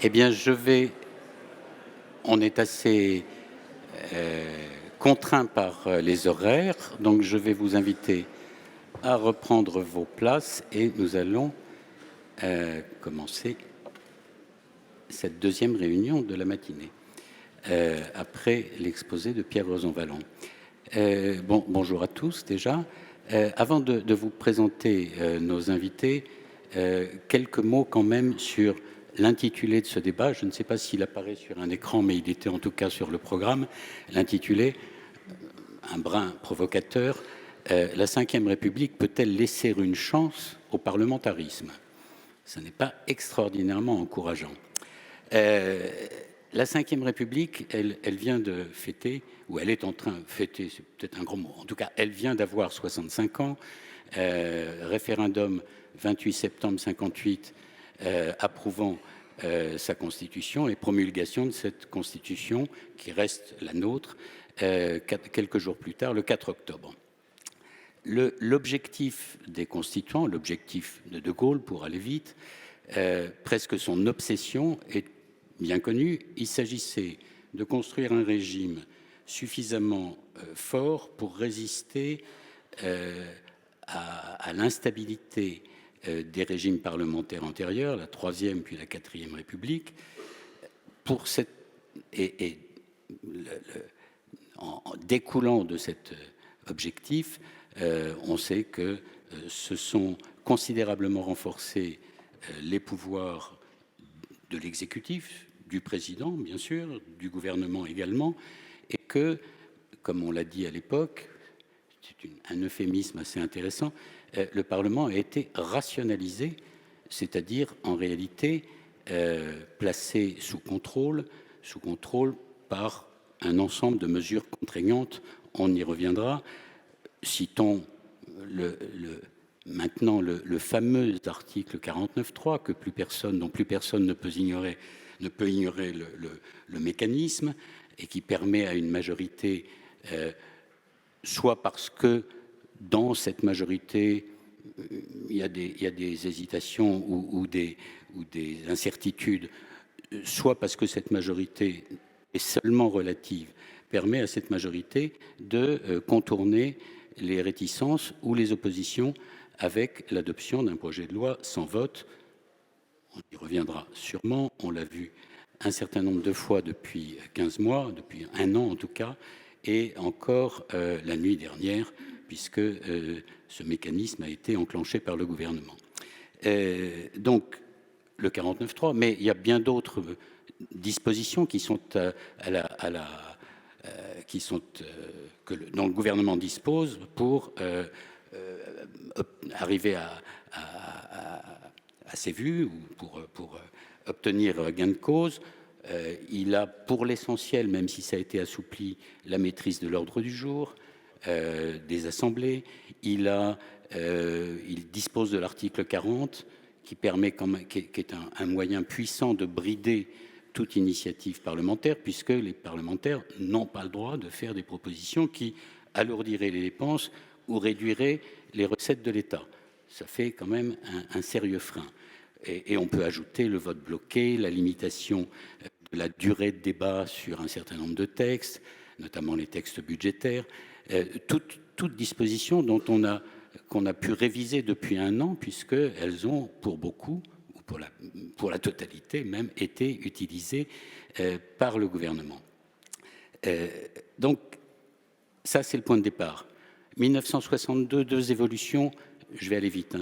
Eh bien, on est assez contraint par les horaires, donc je vais vous inviter à reprendre vos places et nous allons commencer cette deuxième réunion de la matinée, après l'exposé de Pierre Rosanvallon. Bonjour à tous déjà. Avant de vous présenter nos invités, quelques mots quand même sur l'intitulé de ce débat. Je ne sais pas s'il apparaît sur un écran, mais il était en tout cas sur le programme. L'intitulé, un brin provocateur, la Ve République peut-elle laisser une chance au parlementarisme? Ce n'est pas extraordinairement encourageant. La Ve République, elle vient de fêter, ou elle est en train de fêter, c'est peut-être un gros mot, en tout cas, elle vient d'avoir 65 ans. Référendum 28 septembre 58, approuvant sa constitution et promulgation de cette constitution qui reste la nôtre quelques jours plus tard, le 4 octobre. L'objectif des constituants, l'objectif de Gaulle, pour aller vite, presque son obsession est bien connu. Il s'agissait de construire un régime suffisamment fort pour résister à l'instabilité des régimes parlementaires antérieurs, la Troisième puis la Quatrième République. En découlant de cet objectif, on sait que se sont considérablement renforcés les pouvoirs de l'exécutif, du président, bien sûr, du gouvernement également, et que, comme on l'a dit à l'époque, c'est un euphémisme assez intéressant, le Parlement a été rationalisé, c'est-à-dire en réalité placé sous contrôle par un ensemble de mesures contraignantes. On y reviendra. Citons maintenant le fameux article 49.3 dont plus personne ne peut ignorer le mécanisme, et qui permet à une majorité, soit parce que dans cette majorité il y a des hésitations ou des incertitudes, soit parce que cette majorité est seulement relative, permet à cette majorité de contourner les réticences ou les oppositions avec l'adoption d'un projet de loi sans vote. On y reviendra sûrement, on l'a vu un certain nombre de fois depuis 15 mois, depuis un an en tout cas, et encore la nuit dernière, puisque ce mécanisme a été enclenché par le gouvernement. Donc, le 49.3, mais il y a bien d'autres dispositions qui sont dont le gouvernement dispose pour arriver à ses vues ou pour obtenir gain de cause. Il a pour l'essentiel, même si ça a été assoupli, la maîtrise de l'ordre du jour, des assemblées. Il dispose de l'article 40 qui est un moyen puissant de brider toute initiative parlementaire, puisque les parlementaires n'ont pas le droit de faire des propositions qui alourdiraient les dépenses ou réduiraient les recettes de l'État. Ça fait quand même un sérieux frein. Et on peut ajouter le vote bloqué, la limitation de la durée de débat sur un certain nombre de textes, notamment les textes budgétaires, toutes dispositions qu'on a pu réviser depuis un an, puisqu'elles ont, pour beaucoup, ou pour la totalité même, été utilisées par le gouvernement. Donc, ça, c'est le point de départ. 1962, deux évolutions, je vais aller vite,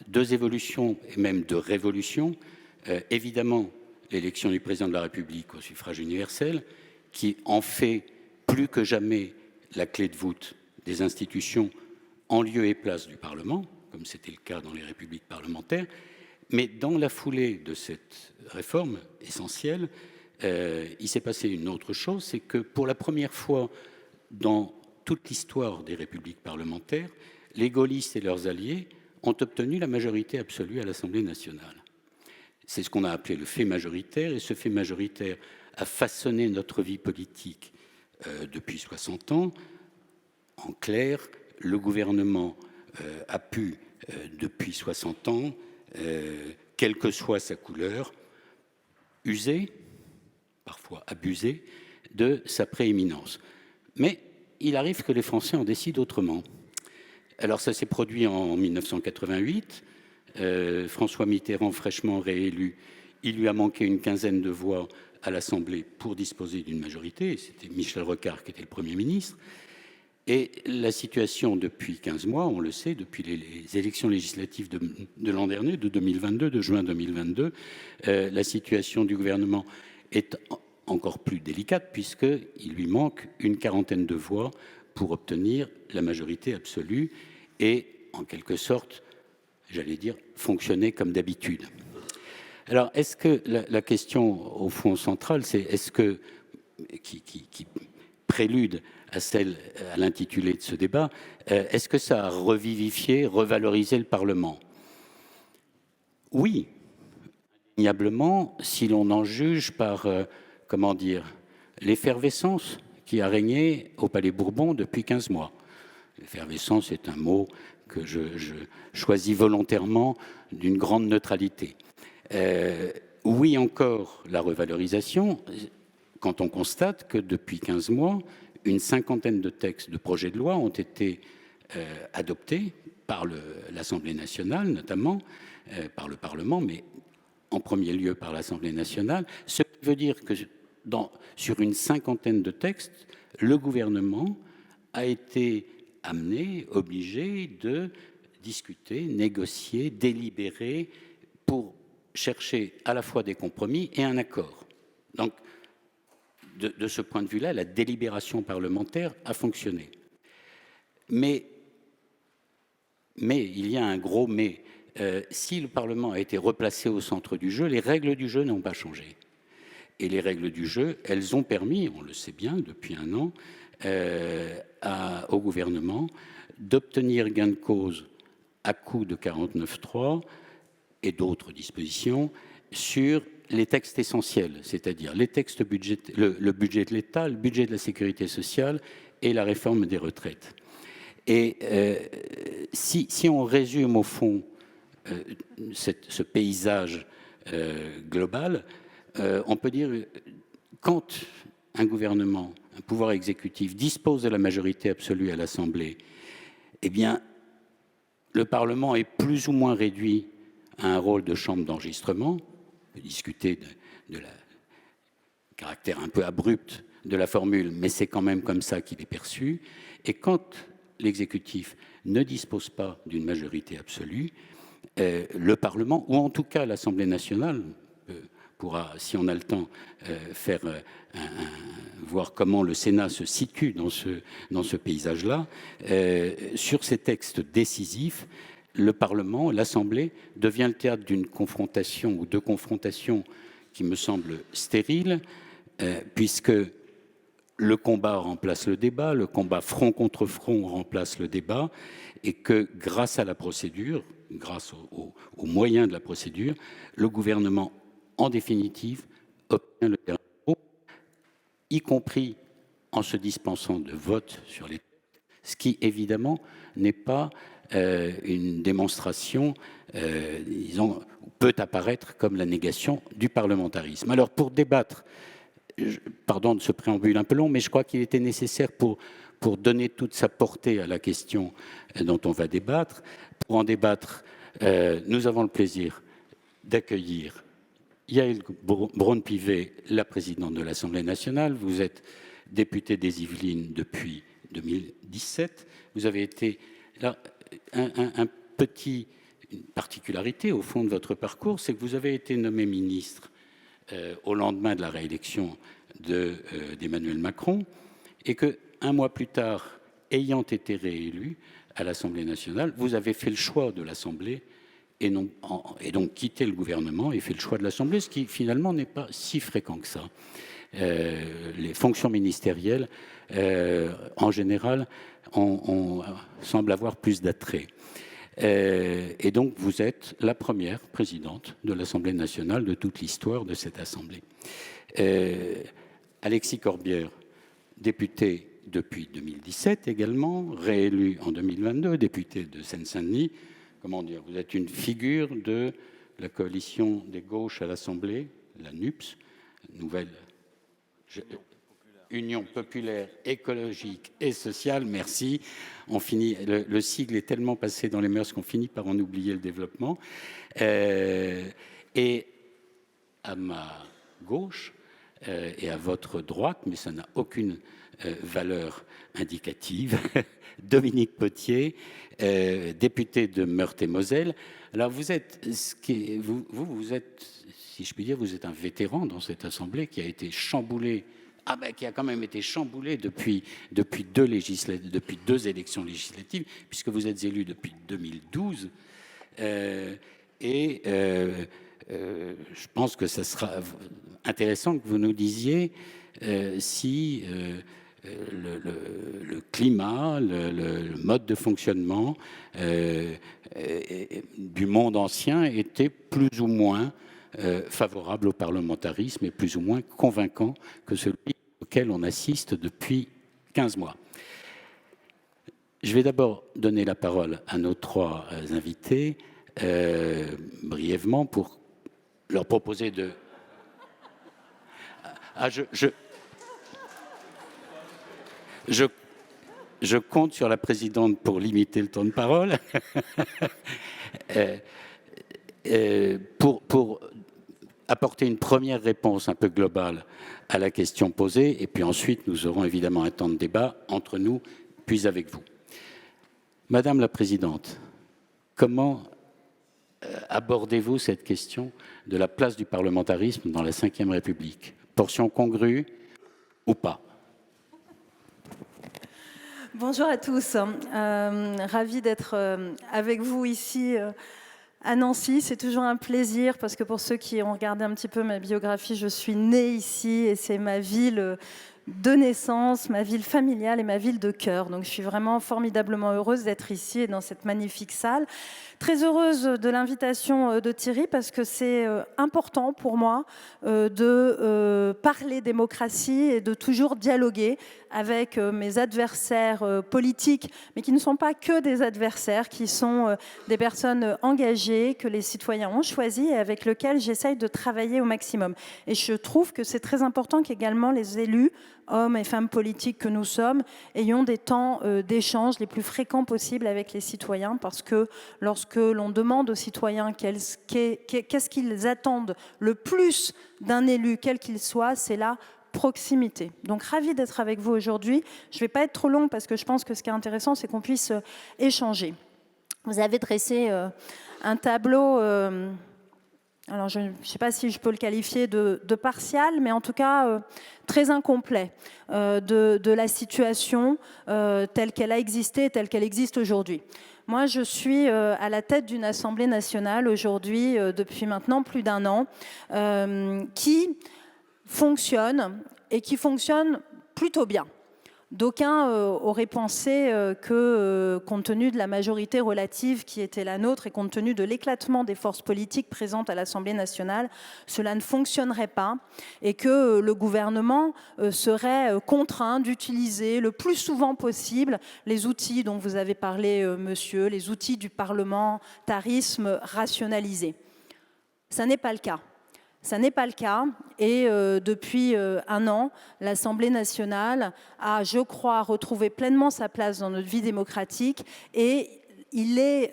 deux évolutions et même deux révolutions. Évidemment, l'élection du président de la République au suffrage universel, qui en fait plus que jamais la clé de voûte des institutions en lieu et place du Parlement, comme c'était le cas dans les républiques parlementaires. Mais dans la foulée de cette réforme essentielle, il s'est passé une autre chose, c'est que pour la première fois dans toute l'histoire des républiques parlementaires, les gaullistes et leurs alliés ont obtenu la majorité absolue à l'Assemblée nationale. C'est ce qu'on a appelé le fait majoritaire, et ce fait majoritaire a façonné notre vie politique depuis 60 ans. En clair, le gouvernement a pu, depuis 60 ans, quelle que soit sa couleur, usé, parfois abusé, de sa prééminence. Mais il arrive que les Français en décident autrement. Alors ça s'est produit en 1988. François Mitterrand, fraîchement réélu, il lui a manqué une quinzaine de voix à l'Assemblée pour disposer d'une majorité. C'était Michel Rocard qui était le Premier ministre. Et la situation depuis 15 mois, on le sait, depuis les élections législatives de l'an dernier, de 2022, de juin 2022, la situation du gouvernement est encore plus délicate puisqu'il lui manque une quarantaine de voix pour obtenir la majorité absolue et, en quelque sorte, j'allais dire, fonctionner comme d'habitude. Alors, est-ce que la question, au fond, centrale, c'est est-ce que, qui prélude à l'intitulé de ce débat, est-ce que ça a revivifié, revalorisé le Parlement? Oui, indéniablement, si l'on en juge par, comment dire, l'effervescence qui a régné au Palais Bourbon depuis 15 mois. L'effervescence est un mot que je choisis volontairement d'une grande neutralité. Oui, encore la revalorisation, quand on constate que depuis 15 mois, une cinquantaine de textes de projets de loi ont été adoptés par l'Assemblée nationale, notamment par le Parlement, mais en premier lieu par l'Assemblée nationale, ce qui veut dire que sur une cinquantaine de textes, le gouvernement a été amené, obligé de discuter, négocier, délibérer pour chercher à la fois des compromis et un accord. Donc, de ce point de vue-là, la délibération parlementaire a fonctionné. Mais il y a un gros mais. Si le Parlement a été replacé au centre du jeu, les règles du jeu n'ont pas changé. Et les règles du jeu, elles ont permis, on le sait bien depuis un an, au gouvernement d'obtenir gain de cause à coup de 49.3 et d'autres dispositions sur les textes essentiels, c'est-à-dire les textes le budget de l'État, le budget de la sécurité sociale et la réforme des retraites. Et si on résume au fond ce paysage global, on peut dire quand un gouvernement, un pouvoir exécutif dispose de la majorité absolue à l'Assemblée, eh bien, le Parlement est plus ou moins réduit à un rôle de chambre d'enregistrement. On peut discuter de la caractère un peu abrupt de la formule, mais c'est quand même comme ça qu'il est perçu. Et quand l'exécutif ne dispose pas d'une majorité absolue, le Parlement, ou en tout cas l'Assemblée nationale, pourra, si on a le temps, voir comment le Sénat se situe dans ce paysage-là. Sur ces textes décisifs, le Parlement, l'Assemblée, devient le théâtre d'une confrontation ou de confrontations qui me semblent stériles, puisque le combat remplace le débat, le combat front contre front remplace le débat, et que grâce à la procédure, grâce aux moyens de la procédure, le gouvernement, en définitive, obtient le dernier mot, y compris en se dispensant de vote sur les textes, ce qui, évidemment, n'est pas une démonstration, disons, peut apparaître comme la négation du parlementarisme. Alors, pour débattre, pardon de ce préambule un peu long, mais je crois qu'il était nécessaire pour donner toute sa portée à la question dont on va débattre. Pour en débattre, nous avons le plaisir d'accueillir Yaël Braun-Pivet, la présidente de l'Assemblée nationale. Vous êtes députée des Yvelines depuis 2017. Vous avez été là, une particularité au fond de votre parcours, c'est que vous avez été nommé ministre au lendemain de la réélection d'Emmanuel Macron, et qu'un mois plus tard, ayant été réélu à l'Assemblée nationale, vous avez fait le choix de l'Assemblée et donc quitté le gouvernement et fait le choix de l'Assemblée, ce qui finalement n'est pas si fréquent que ça. Les fonctions ministérielles, en général, semblent avoir plus d'attrait. Et donc, vous êtes la première présidente de l'Assemblée nationale de toute l'histoire de cette Assemblée. Alexis Corbière, député depuis 2017 également, réélu en 2022, député de Seine-Saint-Denis. Comment dire, vous êtes une figure de la coalition des gauches à l'Assemblée, la NUPS, nouvelle Union populaire écologique et sociale, merci. On finit, le sigle est tellement passé dans les mœurs qu'on finit par en oublier le développement. Et à ma gauche et à votre droite, mais ça n'a aucune valeur indicative, Dominique Potier, député de Meurthe-et-Moselle. Alors vous êtes, vous êtes, si je puis dire, vous êtes un vétéran dans cette assemblée qui a été chamboulée, qui a quand même été chamboulée depuis deux élections législatives, puisque vous êtes élu depuis 2012. Je pense que ce sera intéressant que vous nous disiez si le climat, le mode de fonctionnement du monde ancien était plus ou moins favorable au parlementarisme et plus ou moins convaincant que celui auquel on assiste depuis 15 mois. Je vais d'abord donner la parole à nos trois invités brièvement pour leur proposer de... Je compte sur la présidente pour limiter le temps de parole. Pour apporter une première réponse un peu globale à la question posée, et puis ensuite nous aurons évidemment un temps de débat entre nous, puis avec vous. Madame la Présidente, comment abordez-vous cette question de la place du parlementarisme dans la Ve République? Portion congrue ou pas? Bonjour à tous, ravi d'être avec vous ici à Nancy. C'est toujours un plaisir parce que pour ceux qui ont regardé un petit peu ma biographie, je suis née ici et c'est ma ville de naissance, ma ville familiale et ma ville de cœur. Donc je suis vraiment formidablement heureuse d'être ici et dans cette magnifique salle. Très heureuse de l'invitation de Thierry parce que c'est important pour moi de parler démocratie et de toujours dialoguer avec mes adversaires politiques, mais qui ne sont pas que des adversaires, qui sont des personnes engagées que les citoyens ont choisies et avec lesquelles j'essaye de travailler au maximum. Et je trouve que c'est très important qu'également les élus, hommes et femmes politiques que nous sommes, ayons des temps d'échange les plus fréquents possibles avec les citoyens, parce que lorsque l'on demande aux citoyens qu'est-ce qu'ils attendent le plus d'un élu, quel qu'il soit, c'est la proximité. Donc, ravie d'être avec vous aujourd'hui. Je ne vais pas être trop longue parce que je pense que ce qui est intéressant, c'est qu'on puisse échanger. Vous avez dressé un tableau... alors, je ne sais pas si je peux le qualifier de partial, mais en tout cas très incomplet de la situation telle qu'elle a existé et telle qu'elle existe aujourd'hui. Moi, je suis à la tête d'une Assemblée nationale aujourd'hui, depuis maintenant plus d'1 an, qui fonctionne et qui fonctionne plutôt bien. D'aucuns auraient pensé que, compte tenu de la majorité relative qui était la nôtre et compte tenu de l'éclatement des forces politiques présentes à l'Assemblée nationale, cela ne fonctionnerait pas et que le gouvernement serait contraint d'utiliser le plus souvent possible les outils dont vous avez parlé, monsieur, les outils du parlementarisme rationalisé. Ça n'est pas le cas. Ça n'est pas le cas et depuis 1 an, l'Assemblée nationale a, je crois, retrouvé pleinement sa place dans notre vie démocratique et les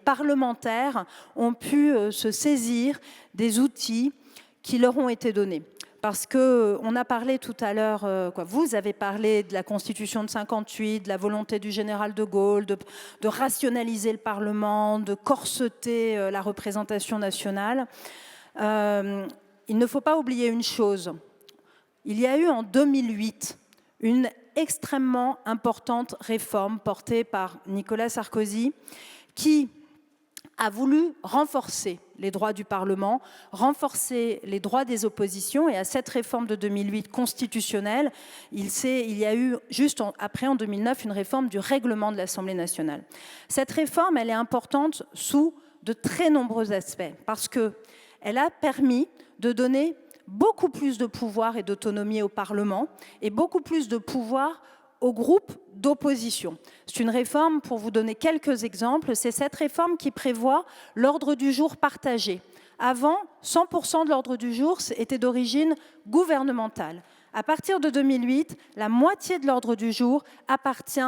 parlementaires ont pu se saisir des outils qui leur ont été donnés. Parce qu'on a parlé tout à l'heure, vous avez parlé de la Constitution de 58, de la volonté du général de Gaulle, de rationaliser le Parlement, de corseter la représentation nationale. Il ne faut pas oublier une chose. Il y a eu en 2008 une extrêmement importante réforme portée par Nicolas Sarkozy qui a voulu renforcer les droits du Parlement, renforcer les droits des oppositions. Et à cette réforme de 2008 constitutionnelle, il y a eu juste après, en 2009, une réforme du règlement de l'Assemblée nationale. Cette réforme, elle est importante sous de très nombreux aspects parce que elle a permis de donner beaucoup plus de pouvoir et d'autonomie au Parlement et beaucoup plus de pouvoir aux groupes d'opposition. C'est une réforme, pour vous donner quelques exemples, c'est cette réforme qui prévoit l'ordre du jour partagé Avant, 100% de l'ordre du jour était d'origine gouvernementale. À partir de 2008, la moitié de l'ordre du jour appartient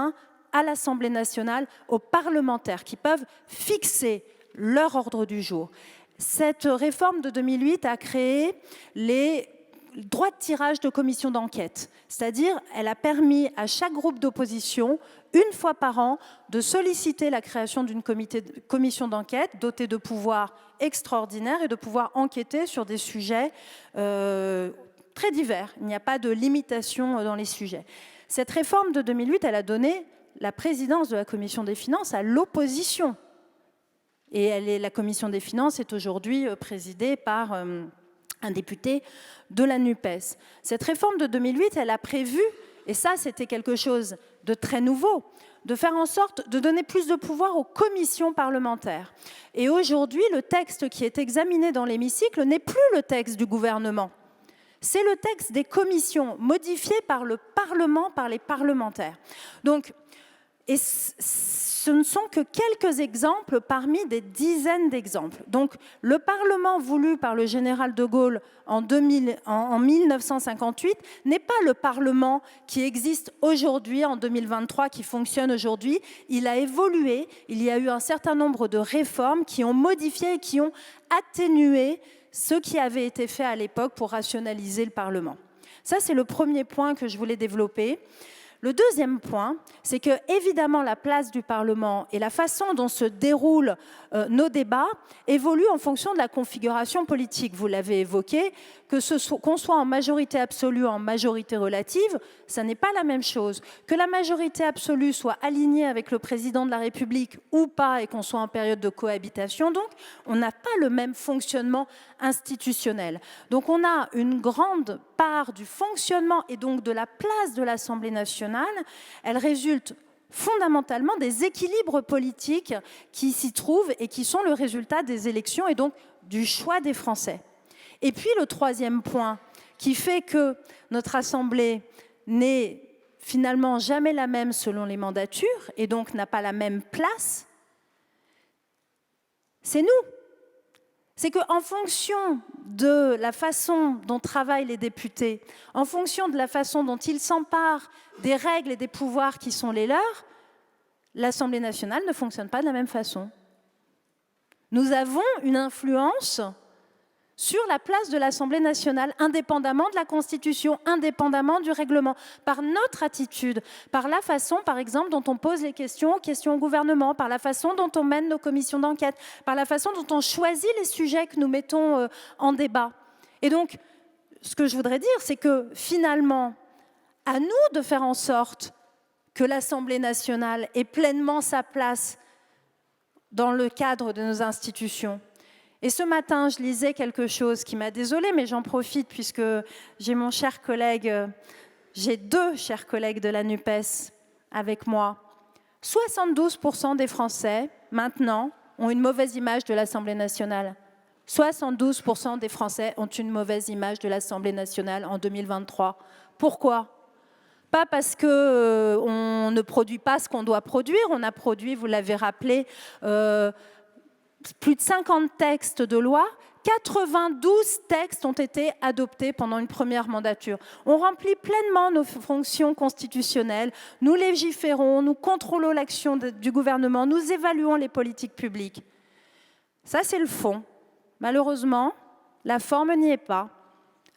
à l'Assemblée nationale, aux parlementaires qui peuvent fixer leur ordre du jour. Cette réforme de 2008 a créé les droits de tirage de commissions d'enquête, c'est-à-dire elle a permis à chaque groupe d'opposition, une fois par an, de solliciter la création d'une commission d'enquête dotée de pouvoirs extraordinaires et de pouvoir enquêter sur des sujets très divers. Il n'y a pas de limitation dans les sujets. Cette réforme de 2008, elle a donné la présidence de la commission des finances à l'opposition. Et la commission des finances est aujourd'hui présidée par un député de la NUPES. Cette réforme de 2008, elle a prévu, et ça c'était quelque chose de très nouveau, de faire en sorte de donner plus de pouvoir aux commissions parlementaires. Et aujourd'hui, le texte qui est examiné dans l'hémicycle n'est plus le texte du gouvernement. C'est le texte des commissions, modifié par le Parlement, par les parlementaires. Donc, et ce ne sont que quelques exemples parmi des dizaines d'exemples. Donc, le Parlement voulu par le général de Gaulle en 1958 n'est pas le Parlement qui existe aujourd'hui, en 2023, qui fonctionne aujourd'hui. Il a évolué, il y a eu un certain nombre de réformes qui ont modifié et qui ont atténué ce qui avait été fait à l'époque pour rationaliser le Parlement. Ça, c'est le premier point que je voulais développer. Le deuxième point, c'est que, évidemment, la place du Parlement et la façon dont se déroulent nos débats évoluent en fonction de la configuration politique. Vous l'avez évoqué, qu'on soit en majorité absolue ou en majorité relative, ça n'est pas la même chose. Que la majorité absolue soit alignée avec le président de la République ou pas, et qu'on soit en période de cohabitation, donc, on n'a pas le même fonctionnement institutionnel. Donc, on a une grande part du fonctionnement et donc de la place de l'Assemblée nationale. Elle résulte fondamentalement des équilibres politiques qui s'y trouvent et qui sont le résultat des élections et donc du choix des Français. Et puis le troisième point qui fait que notre Assemblée n'est finalement jamais la même selon les mandatures et donc n'a pas la même place, c'est nous. C'est qu'en fonction de la façon dont travaillent les députés, en fonction de la façon dont ils s'emparent des règles et des pouvoirs qui sont les leurs, l'Assemblée nationale ne fonctionne pas de la même façon. Nous avons une influence sur la place de l'Assemblée nationale, indépendamment de la Constitution, indépendamment du règlement, par notre attitude, par la façon, par exemple, dont on pose les questions au gouvernement, par la façon dont on mène nos commissions d'enquête, par la façon dont on choisit les sujets que nous mettons en débat. Et donc, ce que je voudrais dire, c'est que finalement, à nous de faire en sorte que l'Assemblée nationale ait pleinement sa place dans le cadre de nos institutions. Et ce matin, je lisais quelque chose qui m'a désolée, mais j'en profite puisque j'ai mon cher collègue, j'ai deux chers collègues de la NUPES avec moi. 72% des Français, maintenant, ont une mauvaise image de l'Assemblée nationale. 72% des Français ont une mauvaise image de l'Assemblée nationale en 2023. Pourquoi ? Pas parce qu'on ne produit pas ce qu'on doit produire. On a produit, vous l'avez rappelé, plus de 50 textes de loi, 92 textes ont été adoptés pendant une première mandature. On remplit pleinement nos fonctions constitutionnelles, nous légiférons, nous contrôlons l'action du gouvernement, nous évaluons les politiques publiques. Ça, c'est le fond. Malheureusement, la forme n'y est pas.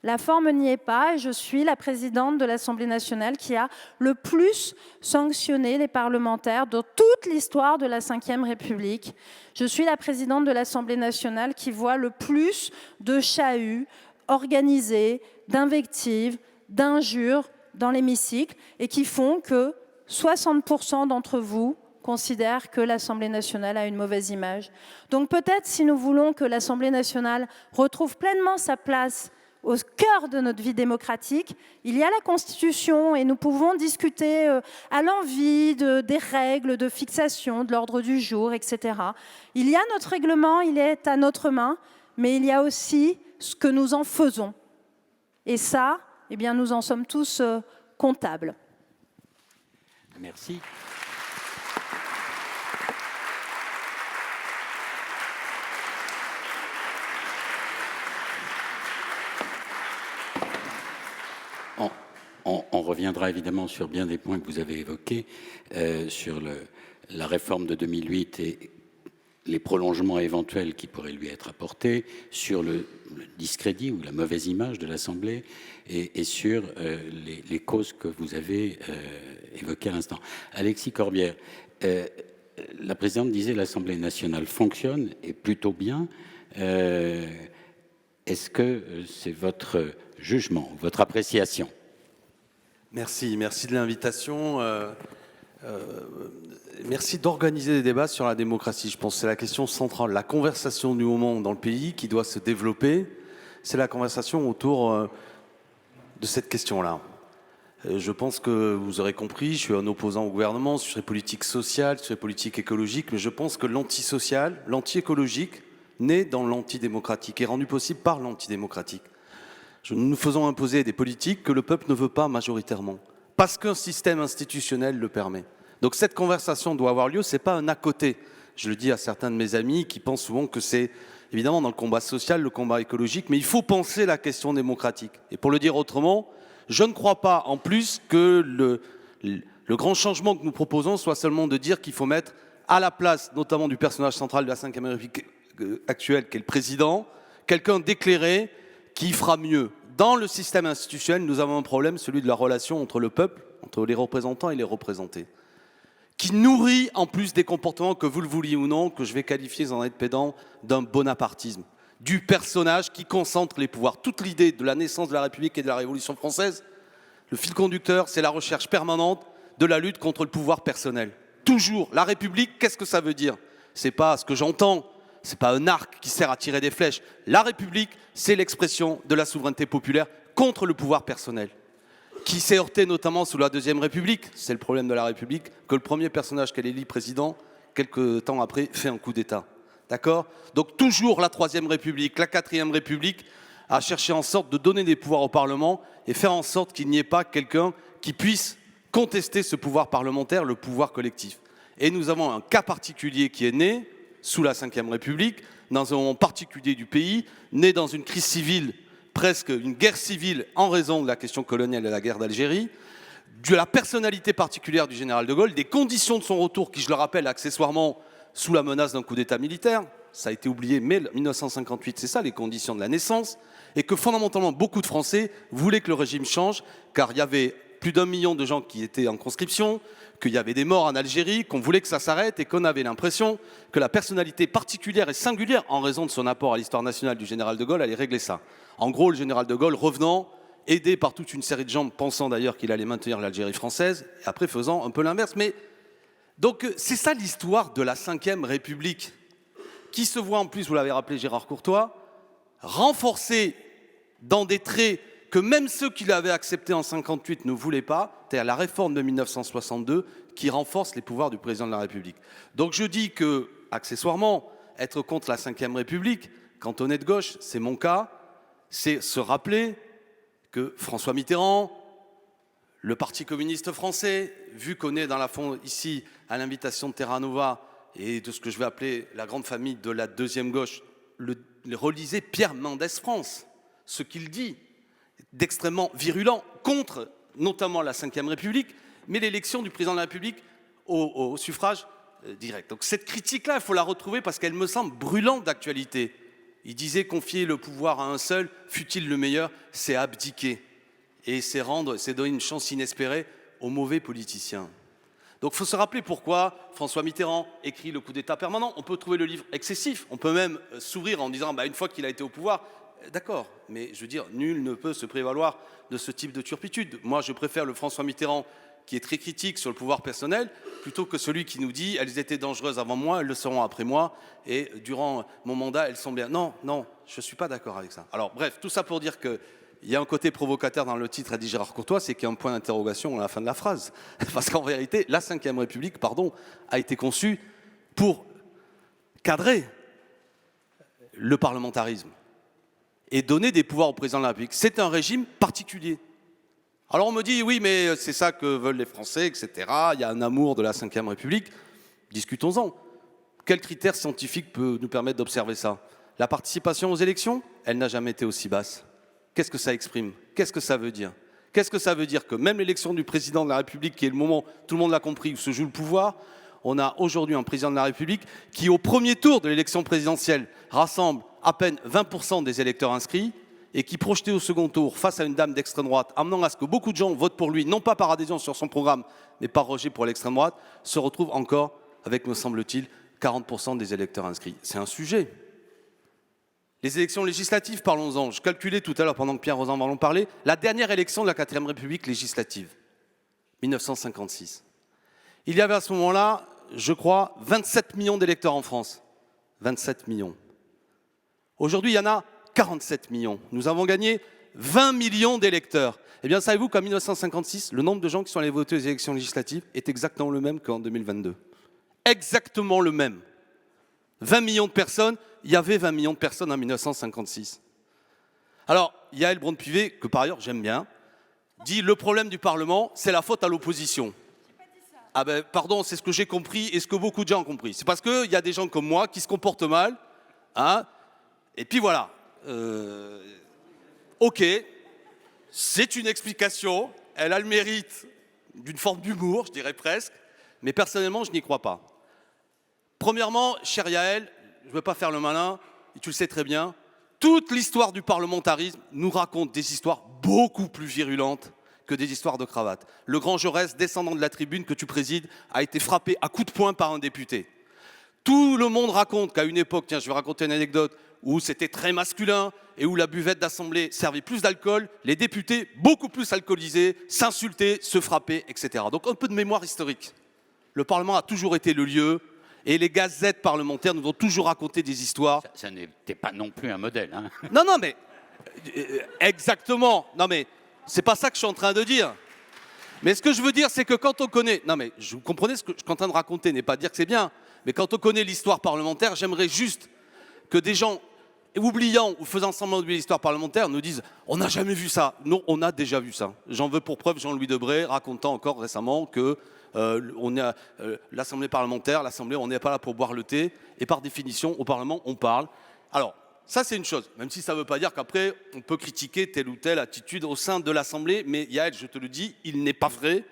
La forme n'y est pas et je suis la présidente de l'Assemblée nationale qui a le plus sanctionné les parlementaires de toute l'histoire de la Ve République. Je suis la présidente de l'Assemblée nationale qui voit le plus de chahuts organisés, d'invectives, d'injures dans l'hémicycle et qui font que 60% d'entre vous considèrent que l'Assemblée nationale a une mauvaise image. Donc peut-être si nous voulons que l'Assemblée nationale retrouve pleinement sa place au cœur de notre vie démocratique, il y a la Constitution et nous pouvons discuter à l'envi des règles de fixation, de l'ordre du jour, etc. Il y a notre règlement, il est à notre main, mais il y a aussi ce que nous en faisons. Et ça, eh bien, nous en sommes tous comptables. Merci. reviendra évidemment sur bien des points que vous avez évoqués, sur la réforme de 2008 et les prolongements éventuels qui pourraient lui être apportés, sur le discrédit ou la mauvaise image de l'Assemblée et sur les causes que vous avez évoquées à l'instant. Alexis Corbière, la présidente disait l'Assemblée nationale fonctionne et plutôt bien. Est-ce que c'est votre jugement, votre appréciation? Merci de l'invitation. Merci d'organiser des débats sur la démocratie. Je pense que c'est la question centrale. La conversation du moment dans le pays qui doit se développer, c'est la conversation autour de cette question-là. Je pense que vous aurez compris, je suis un opposant au gouvernement sur les politiques sociales, sur les politiques écologiques, mais je pense que l'antisocial, l'anti-écologique, naît dans l'antidémocratique, est rendu possible par l'antidémocratique. Nous faisons imposer des politiques que le peuple ne veut pas majoritairement, parce qu'un système institutionnel le permet. Donc cette conversation doit avoir lieu, ce n'est pas un à côté. Je le dis à certains de mes amis qui pensent souvent que c'est évidemment dans le combat social, le combat écologique, mais il faut penser la question démocratique. Et pour le dire autrement, je ne crois pas en plus que le grand changement que nous proposons soit seulement de dire qu'il faut mettre à la place, notamment du personnage central de la Ve République actuelle, qui est le président, quelqu'un d'éclairé qui fera mieux. Dans le système institutionnel, nous avons un problème, celui de la relation entre le peuple, entre les représentants et les représentés, qui nourrit en plus des comportements que vous le vouliez ou non, que je vais qualifier sans être pédant, d'un bonapartisme, du personnage qui concentre les pouvoirs. Toute l'idée de la naissance de la République et de la Révolution française, le fil conducteur, c'est la recherche permanente de la lutte contre le pouvoir personnel. Toujours. La République, qu'est-ce que ça veut dire? C'est pas ce que j'entends, c'est pas un arc qui sert à tirer des flèches. La République, c'est l'expression de la souveraineté populaire contre le pouvoir personnel, qui s'est heurté notamment sous la Deuxième République. C'est le problème de la République, que le premier personnage qu'elle élit président, quelques temps après, fait un coup d'État. D'accord? Donc toujours la Troisième République, la Quatrième République, a cherché en sorte de donner des pouvoirs au Parlement et faire en sorte qu'il n'y ait pas quelqu'un qui puisse contester ce pouvoir parlementaire, le pouvoir collectif. Et nous avons un cas particulier qui est né sous la Ve République, dans un moment particulier du pays, né dans une crise civile, presque une guerre civile en raison de la question coloniale et de la guerre d'Algérie, de la personnalité particulière du général de Gaulle, des conditions de son retour qui, je le rappelle, accessoirement sous la menace d'un coup d'État militaire, ça a été oublié, mais 1958, c'est ça les conditions de la naissance, et que fondamentalement beaucoup de Français voulaient que le régime change, car il y avait plus d'1 million de gens qui étaient en conscription, qu'il y avait des morts en Algérie, qu'on voulait que ça s'arrête et qu'on avait l'impression que la personnalité particulière et singulière, en raison de son apport à l'histoire nationale du général de Gaulle, allait régler ça. En gros, le général de Gaulle revenant, aidé par toute une série de gens, pensant d'ailleurs qu'il allait maintenir l'Algérie française, et après faisant un peu l'inverse. Mais donc c'est ça l'histoire de la Ve République, qui se voit en plus, vous l'avez rappelé Gérard Courtois, renforcée dans des traits que même ceux qui l'avaient accepté en 1958 ne voulaient pas, c'est-à-dire la réforme de 1962 qui renforce les pouvoirs du président de la République. Donc je dis que, accessoirement, être contre la Ve République, quand on est de gauche, c'est mon cas, c'est se rappeler que François Mitterrand, le Parti communiste français, vu qu'on est dans la fond ici à l'invitation de Terra Nova et de ce que je vais appeler la grande famille de la deuxième gauche, relisait Pierre Mendès France, ce qu'il dit d'extrêmement virulent contre notamment la Ve République, mais l'élection du président de la République au suffrage direct. Donc cette critique-là, il faut la retrouver parce qu'elle me semble brûlante d'actualité. Il disait confier le pouvoir à un seul, fût-il le meilleur, c'est abdiquer. Et c'est donner une chance inespérée aux mauvais politiciens. Donc il faut se rappeler pourquoi François Mitterrand écrit le coup d'État permanent. On peut trouver le livre excessif, on peut même sourire en disant une fois qu'il a été au pouvoir, d'accord, mais je veux dire, nul ne peut se prévaloir de ce type de turpitude. Moi, je préfère le François Mitterrand qui est très critique sur le pouvoir personnel, plutôt que celui qui nous dit « elles étaient dangereuses avant moi, elles le seront après moi, et durant mon mandat, elles sont bien ». Non, je ne suis pas d'accord avec ça. Alors bref, tout ça pour dire qu'il y a un côté provocateur dans le titre, a dit Gérard Courtois, c'est qu'il y a un point d'interrogation à la fin de la phrase. Parce qu'en réalité, la Ve République, a été conçue pour cadrer le parlementarisme et donner des pouvoirs au président de la République. C'est un régime particulier. Alors on me dit, oui, mais c'est ça que veulent les Français, etc. Il y a un amour de la Ve République. Discutons-en. Quel critère scientifique peut nous permettre d'observer ça? La participation aux élections, elle n'a jamais été aussi basse. Qu'est-ce que ça exprime? Qu'est-ce que ça veut dire? Qu'est-ce que ça veut dire? Que même l'élection du président de la République, qui est le moment, tout le monde l'a compris, où se joue le pouvoir, on a aujourd'hui un président de la République qui, au premier tour de l'élection présidentielle, rassemble à peine 20% des électeurs inscrits et qui, projeté au second tour face à une dame d'extrême droite, amenant à ce que beaucoup de gens votent pour lui, non pas par adhésion sur son programme, mais par rejet pour l'extrême droite, se retrouve encore avec, me semble-t-il, 40% des électeurs inscrits. C'est un sujet. Les élections législatives, parlons-en. Je calculais tout à l'heure, pendant que Pierre Rosanvallon en parlait, la dernière élection de la 4e République législative, 1956. Il y avait à ce moment-là, je crois, 27 millions d'électeurs en France. 27 millions. Aujourd'hui, il y en a 47 millions. Nous avons gagné 20 millions d'électeurs. Eh bien, savez-vous qu'en 1956, le nombre de gens qui sont allés voter aux élections législatives est exactement le même qu'en 2022. Exactement le même. 20 millions de personnes, il y avait 20 millions de personnes en 1956. Alors, Yaël Braun-Pivet, que par ailleurs j'aime bien, dit le problème du Parlement, c'est la faute à l'opposition. Ah ben, pardon, c'est ce que j'ai compris et ce que beaucoup de gens ont compris. C'est parce qu'il y a des gens comme moi qui se comportent mal, hein, et puis voilà. Ok, c'est une explication, elle a le mérite d'une forme d'humour, je dirais presque, mais personnellement, je n'y crois pas. Premièrement, cher Yaël, je ne veux pas faire le malin, et tu le sais très bien, toute l'histoire du parlementarisme nous raconte des histoires beaucoup plus virulentes que des histoires de cravate. Le grand Jaurès, descendant de la tribune que tu présides, a été frappé à coups de poing par un député. Tout le monde raconte qu'à une époque, tiens, je vais raconter une anecdote, où c'était très masculin et où la buvette d'assemblée servait plus d'alcool, les députés, beaucoup plus alcoolisés, s'insultaient, se frappaient, etc. Donc un peu de mémoire historique. Le Parlement a toujours été le lieu, et les gazettes parlementaires nous ont toujours raconté des histoires. Ça n'était pas non plus un modèle. Hein. Non, non, mais exactement. Non, mais c'est pas ça que je suis en train de dire. Mais ce que je veux dire, c'est que quand on connaît... Non, mais vous comprenez ce que je suis en train de raconter, n'est pas dire que c'est bien, mais quand on connaît l'histoire parlementaire, j'aimerais juste que des gens oubliant ou faisant semblant d'oublier l'histoire parlementaire nous disent « on n'a jamais vu ça ». Non, on a déjà vu ça. J'en veux pour preuve Jean-Louis Debré racontant encore récemment que l'Assemblée parlementaire, l'Assemblée, on n'est pas là pour boire le thé, et par définition, au Parlement, on parle. Alors, ça c'est une chose, même si ça ne veut pas dire qu'après, on peut critiquer telle ou telle attitude au sein de l'Assemblée, mais Yaël, je te le dis, il n'est pas vrai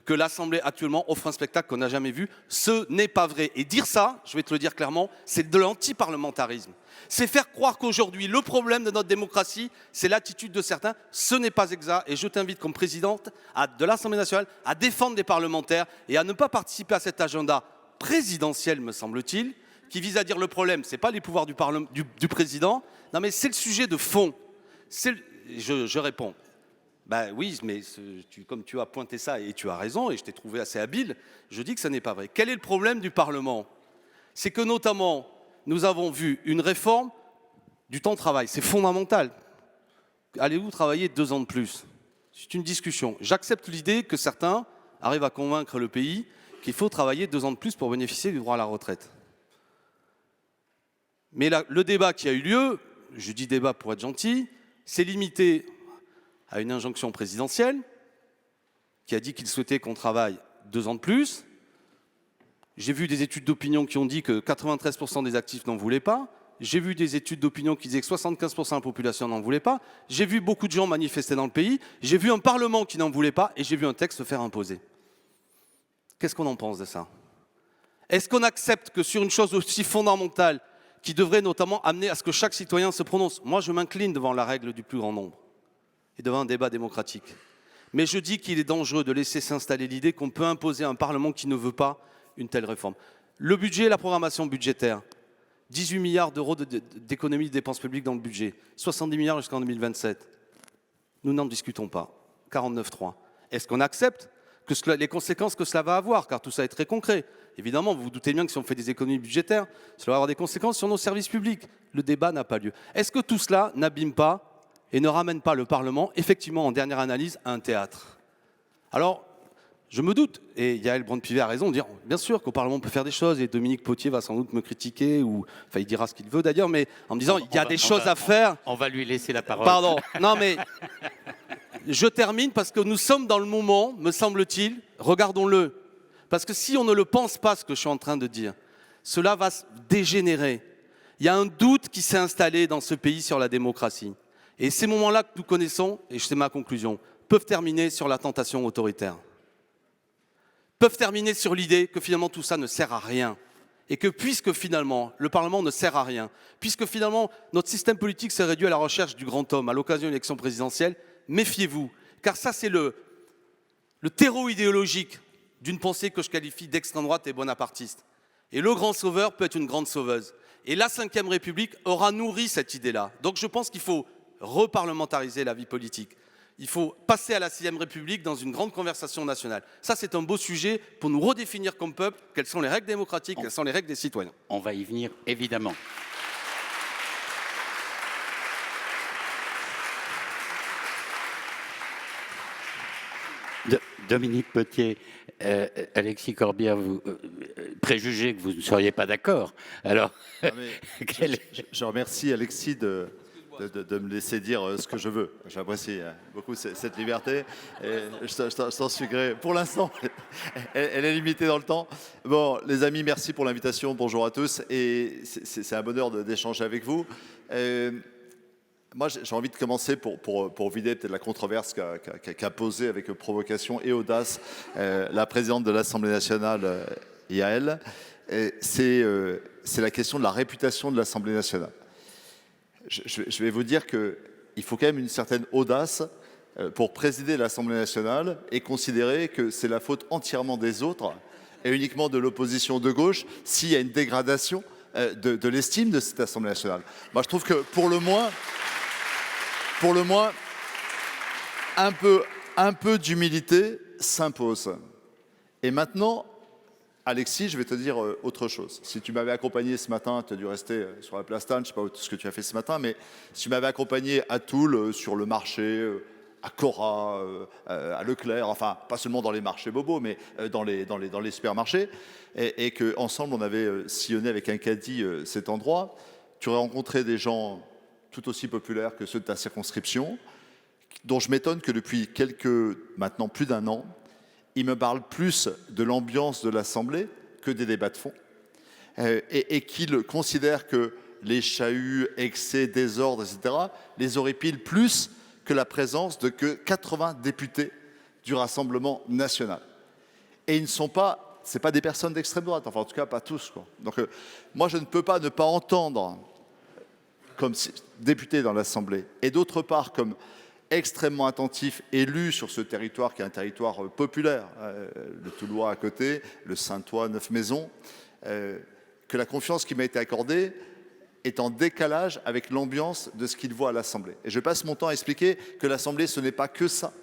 que l'Assemblée actuellement offre un spectacle qu'on n'a jamais vu. Ce n'est pas vrai. Et dire ça, je vais te le dire clairement, c'est de l'anti-parlementarisme. C'est faire croire qu'aujourd'hui, le problème de notre démocratie, c'est l'attitude de certains. Ce n'est pas exact. Et je t'invite comme présidente de l'Assemblée nationale à défendre des parlementaires et à ne pas participer à cet agenda présidentiel, me semble-t-il, qui vise à dire le problème, ce n'est pas les pouvoirs du président, non mais c'est le sujet de fond. Je réponds. Ben oui, mais comme tu as pointé ça, et tu as raison, et je t'ai trouvé assez habile, je dis que ça n'est pas vrai. Quel est le problème du Parlement? C'est que notamment, nous avons vu une réforme du temps de travail. C'est fondamental. Allez-vous travailler 2 ans de plus? C'est une discussion. J'accepte l'idée que certains arrivent à convaincre le pays qu'il faut travailler 2 ans de plus pour bénéficier du droit à la retraite. Mais là, le débat qui a eu lieu, je dis débat pour être gentil, c'est limité à une injonction présidentielle qui a dit qu'il souhaitait qu'on travaille 2 ans de plus. J'ai vu des études d'opinion qui ont dit que 93% des actifs n'en voulaient pas. J'ai vu des études d'opinion qui disaient que 75% de la population n'en voulait pas. J'ai vu beaucoup de gens manifester dans le pays. J'ai vu un Parlement qui n'en voulait pas et j'ai vu un texte se faire imposer. Qu'est-ce qu'on en pense de ça? Est-ce qu'on accepte que sur une chose aussi fondamentale qui devrait notamment amener à ce que chaque citoyen se prononce? Moi, je m'incline devant la règle du plus grand nombre et devant un débat démocratique. Mais je dis qu'il est dangereux de laisser s'installer l'idée qu'on peut imposer à un Parlement qui ne veut pas une telle réforme. Le budget, la programmation budgétaire, 18 milliards d'euros d'économie de dépenses publiques dans le budget, 70 milliards jusqu'en 2027. Nous n'en discutons pas. 49.3. Est-ce qu'on accepte les conséquences que cela va avoir? Car tout ça est très concret. Évidemment, vous vous doutez bien que si on fait des économies budgétaires, cela va avoir des conséquences sur nos services publics. Le débat n'a pas lieu. Est-ce que tout cela n'abîme pas et ne ramène pas le Parlement, effectivement, en dernière analyse, à un théâtre? Alors, je me doute, et Yaël Braun-Pivet a raison de dire, bien sûr qu'au Parlement on peut faire des choses, et Dominique Potier va sans doute me critiquer, ou enfin il dira ce qu'il veut d'ailleurs, mais en me disant, il y a des choses à faire. On va lui laisser la parole. Pardon, non mais, je termine parce que nous sommes dans le moment, me semble-t-il, regardons-le. Parce que si on ne le pense pas, ce que je suis en train de dire, cela va dégénérer. Il y a un doute qui s'est installé dans ce pays sur la démocratie. Et ces moments-là que nous connaissons, et c'est ma conclusion, peuvent terminer sur la tentation autoritaire, peuvent terminer sur l'idée que finalement tout ça ne sert à rien. Et que puisque finalement le Parlement ne sert à rien, puisque finalement notre système politique s'est réduit à la recherche du grand homme à l'occasion d'une élection présidentielle, méfiez-vous, car ça c'est le terreau idéologique d'une pensée que je qualifie d'extrême droite et bonapartiste. Et le grand sauveur peut être une grande sauveuse. Et la Ve République aura nourri cette idée-là. Donc je pense qu'il faut reparlementariser la vie politique. Il faut passer à la Sixième République dans une grande conversation nationale. Ça, c'est un beau sujet pour nous redéfinir comme peuple quelles sont les règles démocratiques, quelles sont les règles des citoyens. On va y venir, évidemment. Dominique Potier, Alexis Corbière, vous préjugez que vous ne seriez pas d'accord. Alors, je remercie Alexis de me laisser dire ce que je veux. J'apprécie beaucoup cette liberté. Et je t'en suis gré. Pour l'instant, elle est limitée dans le temps. Bon, les amis, merci pour l'invitation. Bonjour à tous. Et c'est un bonheur d'échanger avec vous. Moi, j'ai envie de commencer pour vider peut-être la controverse qu'a posée avec provocation et audace la présidente de l'Assemblée nationale, Yael. C'est la question de la réputation de l'Assemblée nationale. Je vais vous dire qu'il faut quand même une certaine audace pour présider l'Assemblée nationale et considérer que c'est la faute entièrement des autres et uniquement de l'opposition de gauche s'il y a une dégradation de l'estime de cette Assemblée nationale. Moi, je trouve que pour le moins, un peu d'humilité s'impose. Et maintenant, Alexis, je vais te dire autre chose. Si tu m'avais accompagné ce matin, tu as dû rester sur la place Tannes, je ne sais pas ce que tu as fait ce matin, mais si tu m'avais accompagné à Toul, sur le marché, à Cora, à Leclerc, enfin, pas seulement dans les marchés bobos, mais dans les supermarchés, et qu'ensemble, on avait sillonné avec un caddie cet endroit, tu aurais rencontré des gens tout aussi populaires que ceux de ta circonscription, dont je m'étonne que depuis maintenant plus d'un an, ils me parlent plus de l'ambiance de l'Assemblée que des débats de fond, et qu'ils considèrent que les chahuts, excès, désordres, etc., les horripilent plus que la présence de 80 députés du Rassemblement national. Et ils ne sont pas, c'est pas des personnes d'extrême droite, enfin en tout cas pas tous, quoi. Donc moi je ne peux pas ne pas entendre comme député dans l'Assemblée, et d'autre part comme extrêmement attentif, élu sur ce territoire qui est un territoire populaire, le Toulois à côté, le Saintois, Neuf-Maisons, que la confiance qui m'a été accordée est en décalage avec l'ambiance de ce qu'il voit à l'Assemblée. Et je passe mon temps à expliquer que l'Assemblée, ce n'est pas que ça,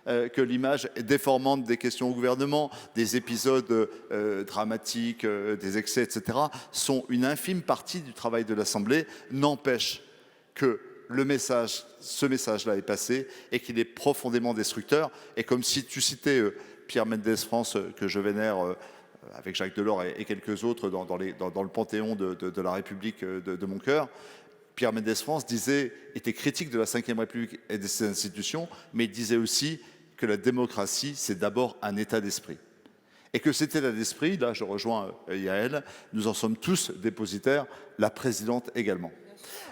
que l'image est déformante des questions au gouvernement, des épisodes dramatiques, des excès, etc., sont une infime partie du travail de l'Assemblée, n'empêche que ce message-là est passé et qu'il est profondément destructeur. Et comme si tu citais Pierre Mendès France, que je vénère avec Jacques Delors et quelques autres dans le panthéon de la République de mon cœur, Pierre Mendès France était critique de la Ve République et de ses institutions, mais il disait aussi que la démocratie, c'est d'abord un état d'esprit. Et que cet état d'esprit, là je rejoins Yael, nous en sommes tous dépositaires, la présidente également.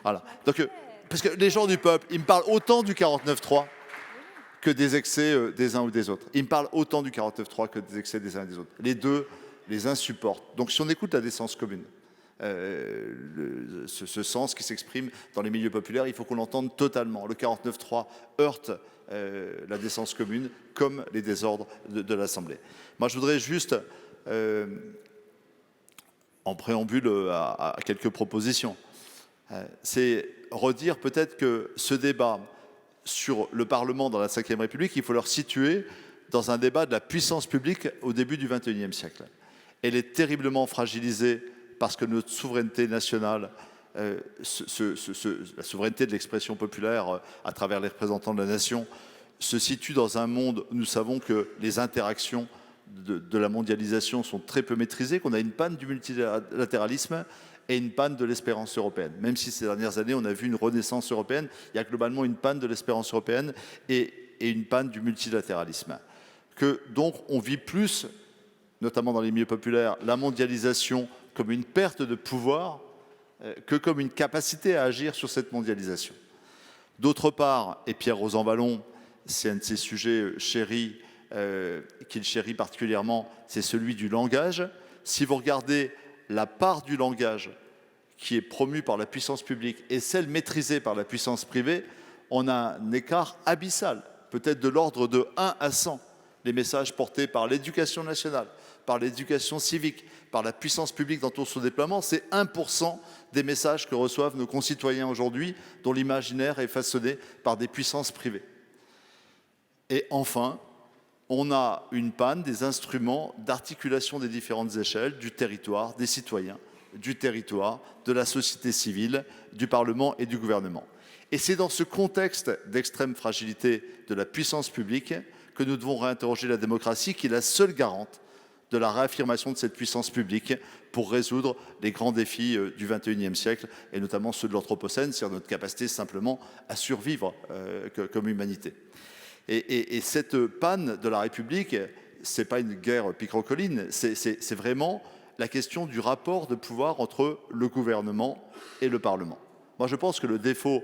Voilà. Donc, parce que les gens du peuple, ils me parlent autant du 49.3 que des excès des uns ou des autres. Ils me parlent autant du 49.3 que des excès des uns et des autres. Les deux les insupportent. Donc si on écoute la décence commune, ce sens qui s'exprime dans les milieux populaires, il faut qu'on l'entende totalement. Le 49.3 heurte la décence commune comme les désordres de l'Assemblée. Moi, je voudrais juste, en préambule à quelques propositions, c'est redire peut-être que ce débat sur le Parlement dans la Ve République, il faut le situer dans un débat de la puissance publique au début du XXIe siècle. Elle est terriblement fragilisée parce que notre souveraineté nationale, la souveraineté de l'expression populaire à travers les représentants de la nation, se situe dans un monde où nous savons que les interactions de la mondialisation sont très peu maîtrisées, qu'on a une panne du multilatéralisme et une panne de l'espérance européenne. Même si ces dernières années, on a vu une renaissance européenne, il y a globalement une panne de l'espérance européenne et une panne du multilatéralisme. Donc, on vit plus, notamment dans les milieux populaires, la mondialisation comme une perte de pouvoir que comme une capacité à agir sur cette mondialisation. D'autre part, et Pierre Rosanvallon, c'est un de ses sujets chéris, qu'il chérit particulièrement, c'est celui du langage. Si vous regardez la part du langage qui est promue par la puissance publique et celle maîtrisée par la puissance privée, on a un écart abyssal, peut-être de l'ordre de 1 à 100. Les messages portés par l'éducation nationale, par l'éducation civique, par la puissance publique dans tout son déploiement, c'est 1% des messages que reçoivent nos concitoyens aujourd'hui, dont l'imaginaire est façonné par des puissances privées. Et enfin, on a une panne des instruments d'articulation des différentes échelles, du territoire, des citoyens, du territoire, de la société civile, du Parlement et du gouvernement. Et c'est dans ce contexte d'extrême fragilité de la puissance publique que nous devons réinterroger la démocratie, qui est la seule garante de la réaffirmation de cette puissance publique pour résoudre les grands défis du XXIe siècle, et notamment ceux de l'Anthropocène, c'est-à-dire notre capacité simplement à survivre comme humanité. Et cette panne de la République, ce n'est pas une guerre picrocolline, c'est vraiment la question du rapport de pouvoir entre le gouvernement et le Parlement. Moi, je pense que le défaut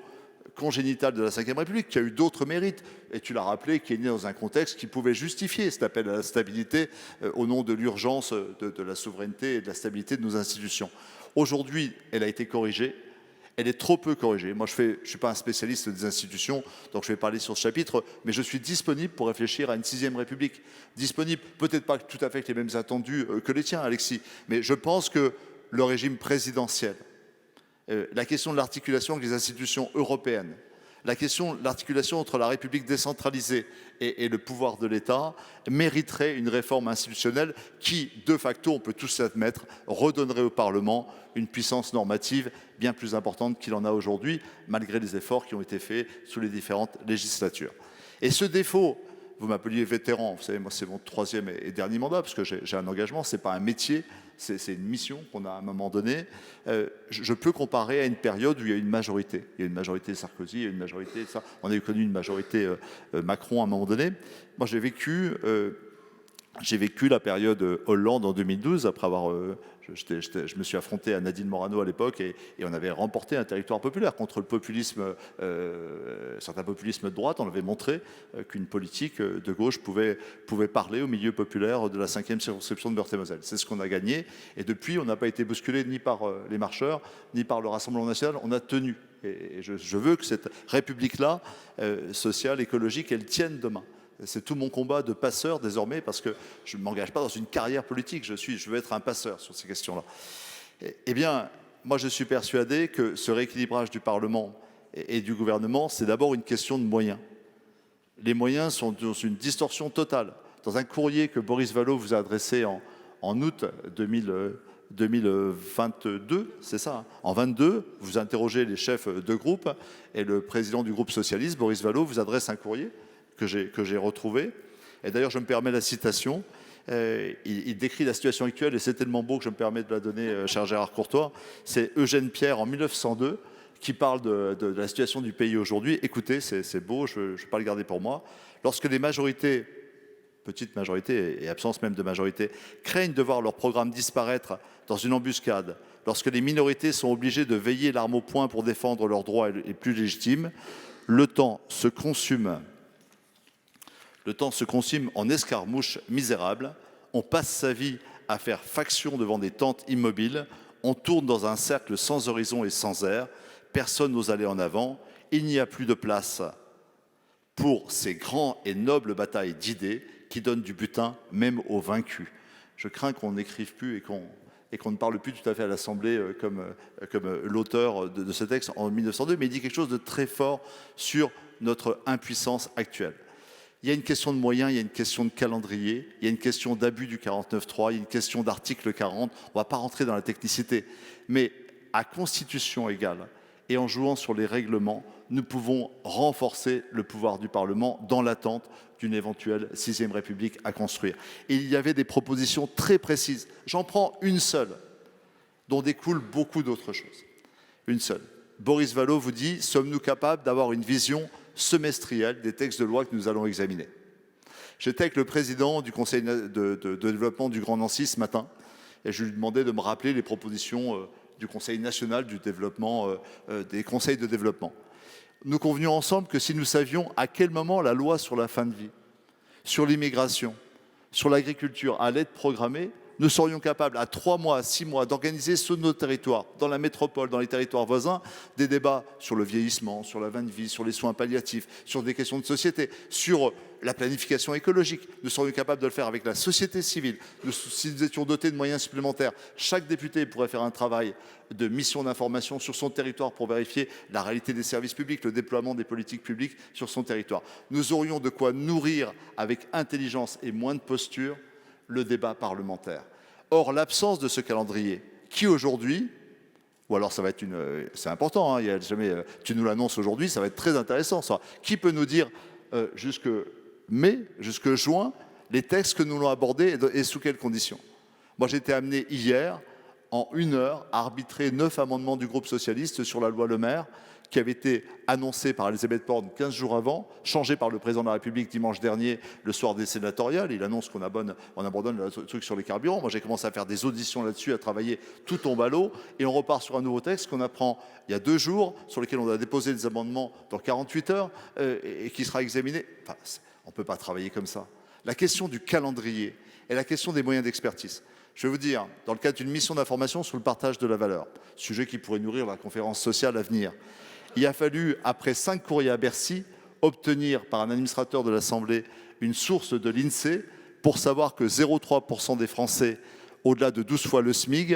congénital de la Ve République, qui a eu d'autres mérites, et tu l'as rappelé, qui est né dans un contexte qui pouvait justifier cet appel à la stabilité au nom de l'urgence de la souveraineté et de la stabilité de nos institutions. Aujourd'hui, elle a été corrigée. Elle est trop peu corrigée. Moi, je ne suis pas un spécialiste des institutions, donc je vais parler sur ce chapitre, mais je suis disponible pour réfléchir à une 6e République. Disponible, peut-être pas tout à fait avec les mêmes attendus que les tiens, Alexis, mais je pense que le régime présidentiel, la question de l'articulation avec les institutions européennes, la question de l'articulation entre la République décentralisée et le pouvoir de l'État mériterait une réforme institutionnelle qui, de facto, on peut tous l'admettre, redonnerait au Parlement une puissance normative bien plus importante qu'il en a aujourd'hui, malgré les efforts qui ont été faits sous les différentes législatures. Et ce défaut, vous m'appeliez vétéran, vous savez, moi c'est mon 3e et dernier mandat, parce que j'ai un engagement, ce n'est pas un métier, c'est une mission qu'on a à un moment donné. Je peux comparer à une période où il y a une majorité. Il y a une majorité Sarkozy, il y a une majorité... On a connu une majorité Macron à un moment donné. Moi, j'ai vécu la période Hollande en 2012, après avoir... je me suis affronté à Nadine Morano à l'époque et on avait remporté un territoire populaire contre le populisme, certains populismes de droite. On avait montré qu'une politique de gauche pouvait parler au milieu populaire de la 5e circonscription de Meurthe-et-Moselle. C'est ce qu'on a gagné. Et depuis, on n'a pas été bousculé ni par les marcheurs, ni par le Rassemblement national. On a tenu. Et je veux que cette République-là, sociale, écologique, elle tienne demain. C'est tout mon combat de passeur désormais, parce que je ne m'engage pas dans une carrière politique, je veux être un passeur sur ces questions-là. Eh bien, moi je suis persuadé que ce rééquilibrage du Parlement et du gouvernement, c'est d'abord une question de moyens. Les moyens sont dans une distorsion totale. Dans un courrier que Boris Vallaud vous a adressé en août 2022, c'est ça, hein, en 22, vous interrogez les chefs de groupe et le président du groupe socialiste, Boris Vallaud, vous adresse un courrier que j'ai retrouvé. Et d'ailleurs, je me permets la citation. Il décrit la situation actuelle, et c'est tellement beau que je me permets de la donner, cher Gérard Courtois. C'est Eugène Pierre, en 1902, qui parle de la situation du pays aujourd'hui. Écoutez, c'est beau, je ne vais pas le garder pour moi. Lorsque les majorités, petites majorités et absence même de majorité, craignent de voir leur programme disparaître dans une embuscade, lorsque les minorités sont obligées de veiller l'arme au poing pour défendre leurs droits les plus légitimes, le temps se consume en escarmouches misérables, on passe sa vie à faire faction devant des tentes immobiles, on tourne dans un cercle sans horizon et sans air, personne n'ose aller en avant, il n'y a plus de place pour ces grands et nobles batailles d'idées qui donnent du butin même aux vaincus. Je crains qu'on n'écrive plus et qu'on ne parle plus tout à fait à l'Assemblée comme l'auteur de ce texte en 1902, mais il dit quelque chose de très fort sur notre impuissance actuelle. Il y a une question de moyens, il y a une question de calendrier, il y a une question d'abus du 49.3, il y a une question d'article 40. On ne va pas rentrer dans la technicité, mais à constitution égale et en jouant sur les règlements, nous pouvons renforcer le pouvoir du Parlement dans l'attente d'une éventuelle 6e République à construire. Et il y avait des propositions très précises. J'en prends une seule, dont découlent beaucoup d'autres choses. Une seule. Boris Vallaud vous dit « Sommes-nous capables d'avoir une vision semestrielle des textes de loi que nous allons examiner ?» J'étais avec le président du Conseil de développement du Grand Nancy ce matin et je lui demandais de me rappeler les propositions du Conseil national du développement, des conseils de développement. nous convenions ensemble que si nous savions à quel moment la loi sur la fin de vie, sur l'immigration, sur l'agriculture allait être programmée, nous serions capables, à 3 mois, à 6 mois, d'organiser sur nos territoires, dans la métropole, dans les territoires voisins, des débats sur le vieillissement, sur la fin de vie, sur les soins palliatifs, sur des questions de société, sur la planification écologique. Nous serions capables de le faire avec la société civile. Si nous étions dotés de moyens supplémentaires, chaque député pourrait faire un travail de mission d'information sur son territoire pour vérifier la réalité des services publics, le déploiement des politiques publiques sur son territoire. Nous aurions de quoi nourrir avec intelligence et moins de posture le débat parlementaire. Or, l'absence de ce calendrier, qui aujourd'hui, ou alors ça va être c'est important, hein, il y a jamais, tu nous l'annonces aujourd'hui, ça va être très intéressant, ça. Qui peut nous dire jusque mai, jusque juin, les textes que nous allons aborder et sous quelles conditions? Moi, j'ai été amené hier, en 1 heure, à arbitrer 9 amendements du groupe socialiste sur la loi Le Maire, qui avait été annoncé par Elisabeth Borne 15 jours avant, changé par le président de la République dimanche dernier, le soir des sénatoriales. Il annonce qu'on abandonne le truc sur les carburants. Moi, j'ai commencé à faire des auditions là-dessus, à travailler tout tombe à l'eau, et on repart sur un nouveau texte qu'on apprend il y a 2 jours, sur lequel on a déposé des amendements dans 48 heures, et qui sera examiné. Enfin, on ne peut pas travailler comme ça. La question du calendrier et la question des moyens d'expertise. Je vais vous dire, dans le cadre d'une mission d'information sur le partage de la valeur, sujet qui pourrait nourrir la conférence sociale à venir, il a fallu, après 5 courriers à Bercy, obtenir par un administrateur de l'Assemblée une source de l'INSEE pour savoir que 0,3% des Français, au-delà de 12 fois le SMIC,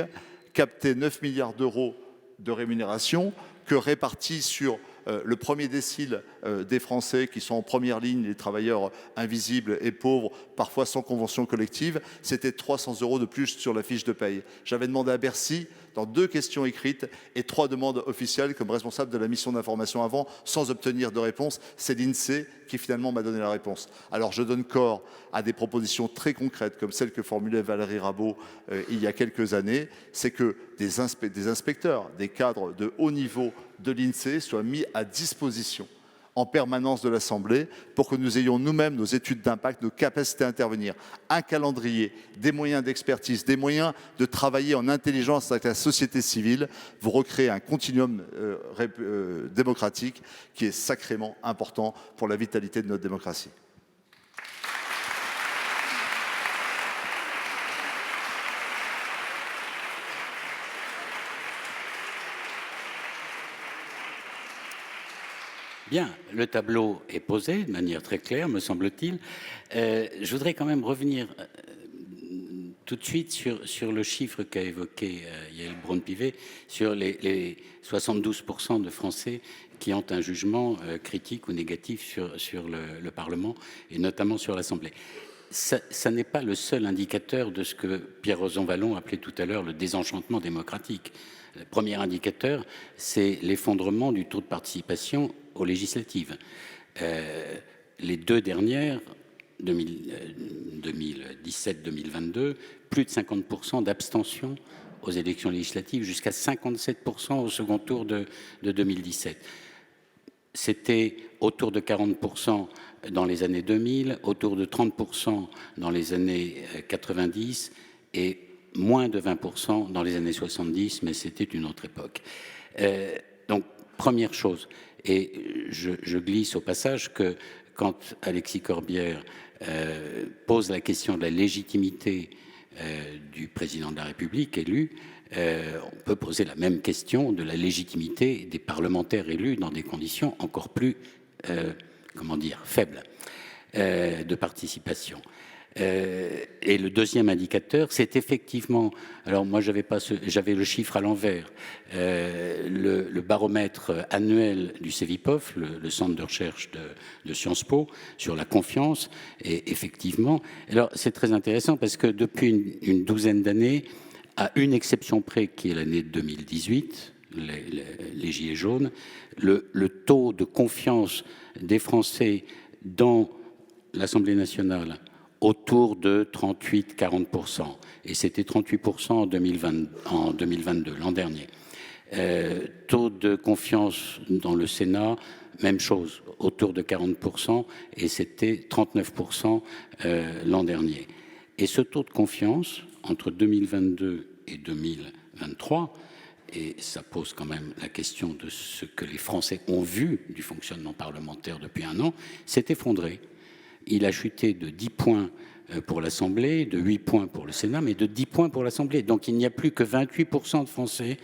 captaient 9 milliards d'euros de rémunération, que répartis sur le premier décile des Français qui sont en première ligne, les travailleurs invisibles et pauvres, parfois sans convention collective, c'était 300 € de plus sur la fiche de paye. J'avais demandé à Bercy, dans 2 questions écrites et 3 demandes officielles comme responsable de la mission d'information avant, sans obtenir de réponse. C'est l'INSEE qui finalement m'a donné la réponse. Alors je donne corps à des propositions très concrètes comme celle que formulait Valérie Rabault il y a quelques années, c'est que des inspecteurs, des cadres de haut niveau de l'INSEE soient mis à disposition en permanence de l'Assemblée pour que nous ayons nous-mêmes nos études d'impact, nos capacités à intervenir, un calendrier, des moyens d'expertise, des moyens de travailler en intelligence avec la société civile. Vous recréez un continuum démocratique qui est sacrément important pour la vitalité de notre démocratie. Bien, le tableau est posé de manière très claire, me semble-t-il. Je voudrais quand même revenir tout de suite sur le chiffre qu'a évoqué Yael Braun-Pivet, sur les 72% de Français qui ont un jugement critique ou négatif sur le Parlement, et notamment sur l'Assemblée. Ça n'est pas le seul indicateur de ce que Pierre Rosanvallon appelait tout à l'heure le désenchantement démocratique. Le premier indicateur, c'est l'effondrement du taux de participation aux législatives. Les 2 dernières, 2017-2022, plus de 50% d'abstention aux élections législatives, jusqu'à 57% au second tour de 2017. C'était autour de 40% dans les années 2000, autour de 30% dans les années 90 et moins de 20% dans les années 70, mais c'était une autre époque. Donc, première chose, et je glisse au passage que quand Alexis Corbière pose la question de la légitimité du président de la République élu, on peut poser la même question de la légitimité des parlementaires élus dans des conditions encore plus, faibles de participation. Et le deuxième indicateur, c'est effectivement, alors moi j'avais le chiffre à l'envers, le baromètre annuel du CEVIPOF, le centre de recherche de Sciences Po, sur la confiance, et effectivement, alors c'est très intéressant parce que depuis une douzaine d'années, à une exception près qui est l'année 2018, les Gilets jaunes, le taux de confiance des Français dans l'Assemblée nationale autour de 38-40%. Et c'était 38% en 2022, l'an dernier. Taux de confiance dans le Sénat, même chose, autour de 40%, et c'était 39% l'an dernier. Et ce taux de confiance, entre 2022 et 2023, et ça pose quand même la question de ce que les Français ont vu du fonctionnement parlementaire depuis un an, s'est effondré. Il a chuté de 10 points pour l'Assemblée, de 8 points pour le Sénat, mais de 10 points pour l'Assemblée. Donc il n'y a plus que 28% de Français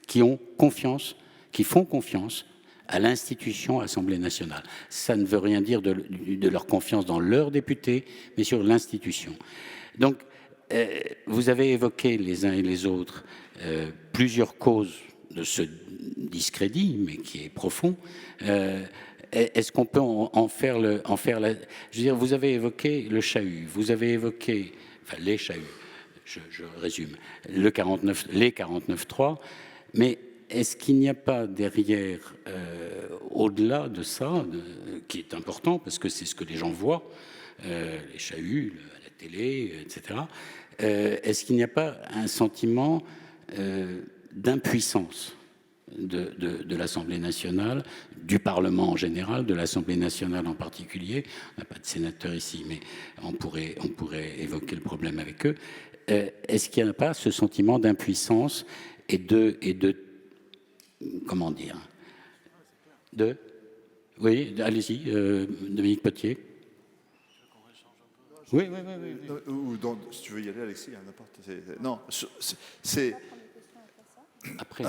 qui ont confiance, qui font confiance à l'institution Assemblée nationale. Ça ne veut rien dire de leur confiance dans leurs députés, mais sur l'institution. Donc, vous avez évoqué les uns et les autres plusieurs causes de ce discrédit, mais qui est profond. Est-ce qu'on peut en faire la... Je veux dire, vous avez évoqué le chahut, vous avez évoqué... Enfin, les chahuts, je résume. Les 49.3, mais est-ce qu'il n'y a pas derrière, au-delà de ça, qui est important, parce que c'est ce que les gens voient, les chahuts, à la télé, etc., est-ce qu'il n'y a pas un sentiment d'impuissance de l'Assemblée nationale, du Parlement en général, de l'Assemblée nationale en particulier? On n'a pas de sénateurs ici, mais on pourrait évoquer le problème avec eux. Est-ce qu'il n'y a pas ce sentiment d'impuissance et de comment dire, oui, allez-y, Dominique Potier. Oui. Ou si tu veux y aller, Alexis, n'importe. Non, c'est... Après,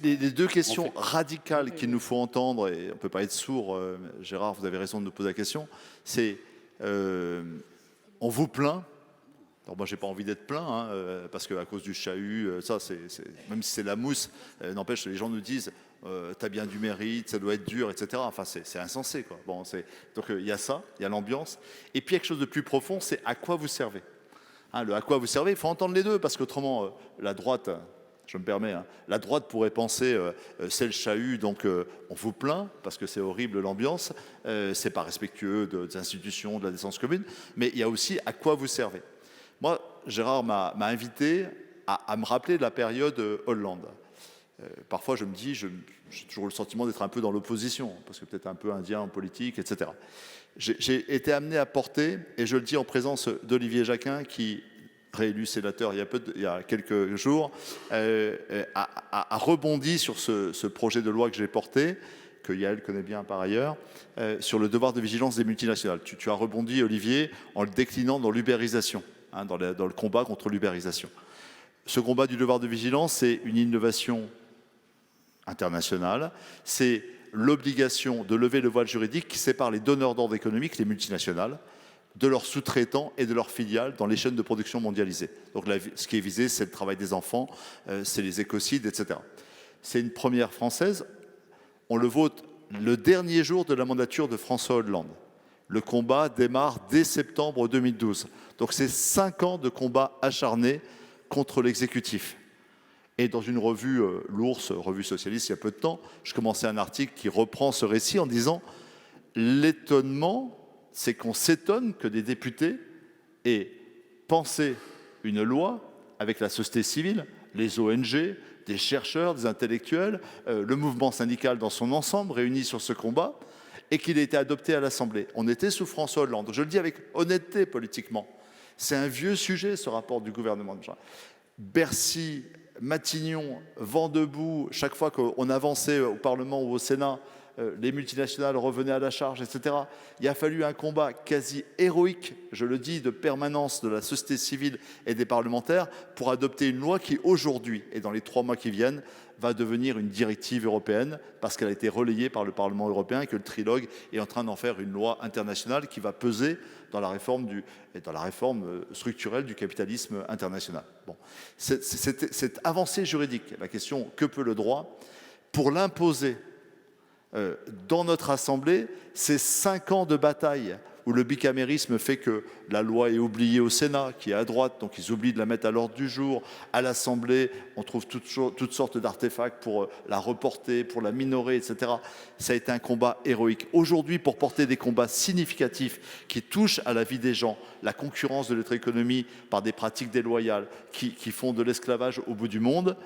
les deux questions radicales qu'il nous faut entendre, et on ne peut pas être sourd, Gérard, vous avez raison de nous poser la question, c'est on vous plaint. Alors moi, j'ai pas envie d'être plaint, parce qu'à cause du chahut, ça, même si c'est la mousse, n'empêche, les gens nous disent t'as bien du mérite, ça doit être dur, etc. Enfin, c'est insensé, quoi. Bon, donc il y a ça, il y a l'ambiance. Et puis, quelque chose de plus profond, c'est à quoi vous servez. Le à quoi vous servez, il faut entendre les deux, parce qu'autrement, la droite... Je me permets, la droite pourrait penser c'est le chahut, donc on vous plaint parce que c'est horrible l'ambiance, c'est pas respectueux des institutions, de la décence commune, mais il y a aussi à quoi vous servez. Moi, Gérard m'a invité à me rappeler de la période Hollande. Parfois, je me dis, j'ai toujours le sentiment d'être un peu dans l'opposition, parce que peut-être un peu indien en politique, etc. J'ai été amené à porter, et je le dis en présence d'Olivier Jacquin, qui réélu sénateur il y a quelques jours, a rebondi sur ce projet de loi que j'ai porté, que Yael connaît bien par ailleurs, sur le devoir de vigilance des multinationales. Tu as rebondi, Olivier, en le déclinant dans l'ubérisation, dans le combat contre l'ubérisation. Ce combat du devoir de vigilance, c'est une innovation internationale, c'est l'obligation de lever le voile juridique qui sépare les donneurs d'ordre économique, les multinationales, de leurs sous-traitants et de leurs filiales dans les chaînes de production mondialisées. Donc ce qui est visé, c'est le travail des enfants, c'est les écocides, etc. C'est une première française. On le vote le dernier jour de la mandature de François Hollande. Le combat démarre dès septembre 2012. Donc c'est 5 ans de combat acharné contre l'exécutif. Et dans une revue, l'Ours, revue socialiste, il y a peu de temps, je commençais un article qui reprend ce récit en disant « L'étonnement, c'est qu'on s'étonne que des députés aient pensé une loi avec la société civile, les ONG, des chercheurs, des intellectuels, le mouvement syndical dans son ensemble réunis sur ce combat, et qu'il ait été adopté à l'Assemblée. On était sous François Hollande. Je le dis avec honnêteté politiquement. C'est un vieux sujet, ce rapport du gouvernement. Bercy, Matignon, vent debout, chaque fois qu'on avançait au Parlement ou au Sénat, les multinationales revenaient à la charge, etc. Il a fallu un combat quasi héroïque, je le dis, de permanence de la société civile et des parlementaires pour adopter une loi qui, aujourd'hui, et dans les 3 mois qui viennent, va devenir une directive européenne parce qu'elle a été relayée par le Parlement européen et que le trilogue est en train d'en faire une loi internationale qui va peser dans la réforme structurelle du capitalisme international. Bon. Cette avancée juridique, la question que peut le droit, pour l'imposer dans notre Assemblée, c'est 5 ans de bataille où le bicamérisme fait que la loi est oubliée au Sénat, qui est à droite, donc ils oublient de la mettre à l'ordre du jour. À l'Assemblée, on trouve toutes sortes d'artefacts pour la reporter, pour la minorer, etc. Ça a été un combat héroïque. Aujourd'hui, pour porter des combats significatifs qui touchent à la vie des gens, la concurrence de notre économie par des pratiques déloyales qui font de l'esclavage au bout du monde,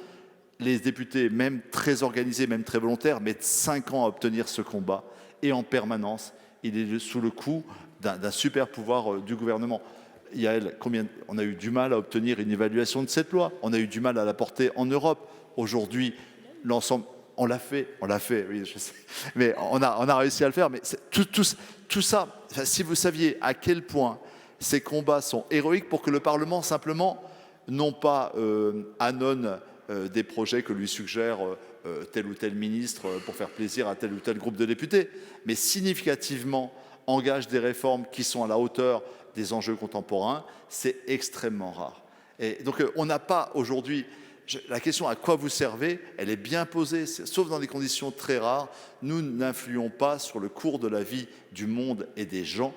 les députés, même très organisés, même très volontaires, mettent 5 ans à obtenir ce combat. Et en permanence, il est sous le coup d'un super pouvoir du gouvernement. Yael, on a eu du mal à obtenir une évaluation de cette loi. On a eu du mal à la porter en Europe. aujourd'hui, l'ensemble, on l'a fait, oui, je sais, mais on a réussi à le faire, mais tout ça, enfin, si vous saviez à quel point ces combats sont héroïques pour que le Parlement, simplement, non pas annonce des projets que lui suggère tel ou tel ministre pour faire plaisir à tel ou tel groupe de députés, mais significativement engage des réformes qui sont à la hauteur des enjeux contemporains, c'est extrêmement rare. Et donc on n'a pas aujourd'hui, la question à quoi vous servez, elle est bien posée, sauf dans des conditions très rares, nous n'influons pas sur le cours de la vie du monde et des gens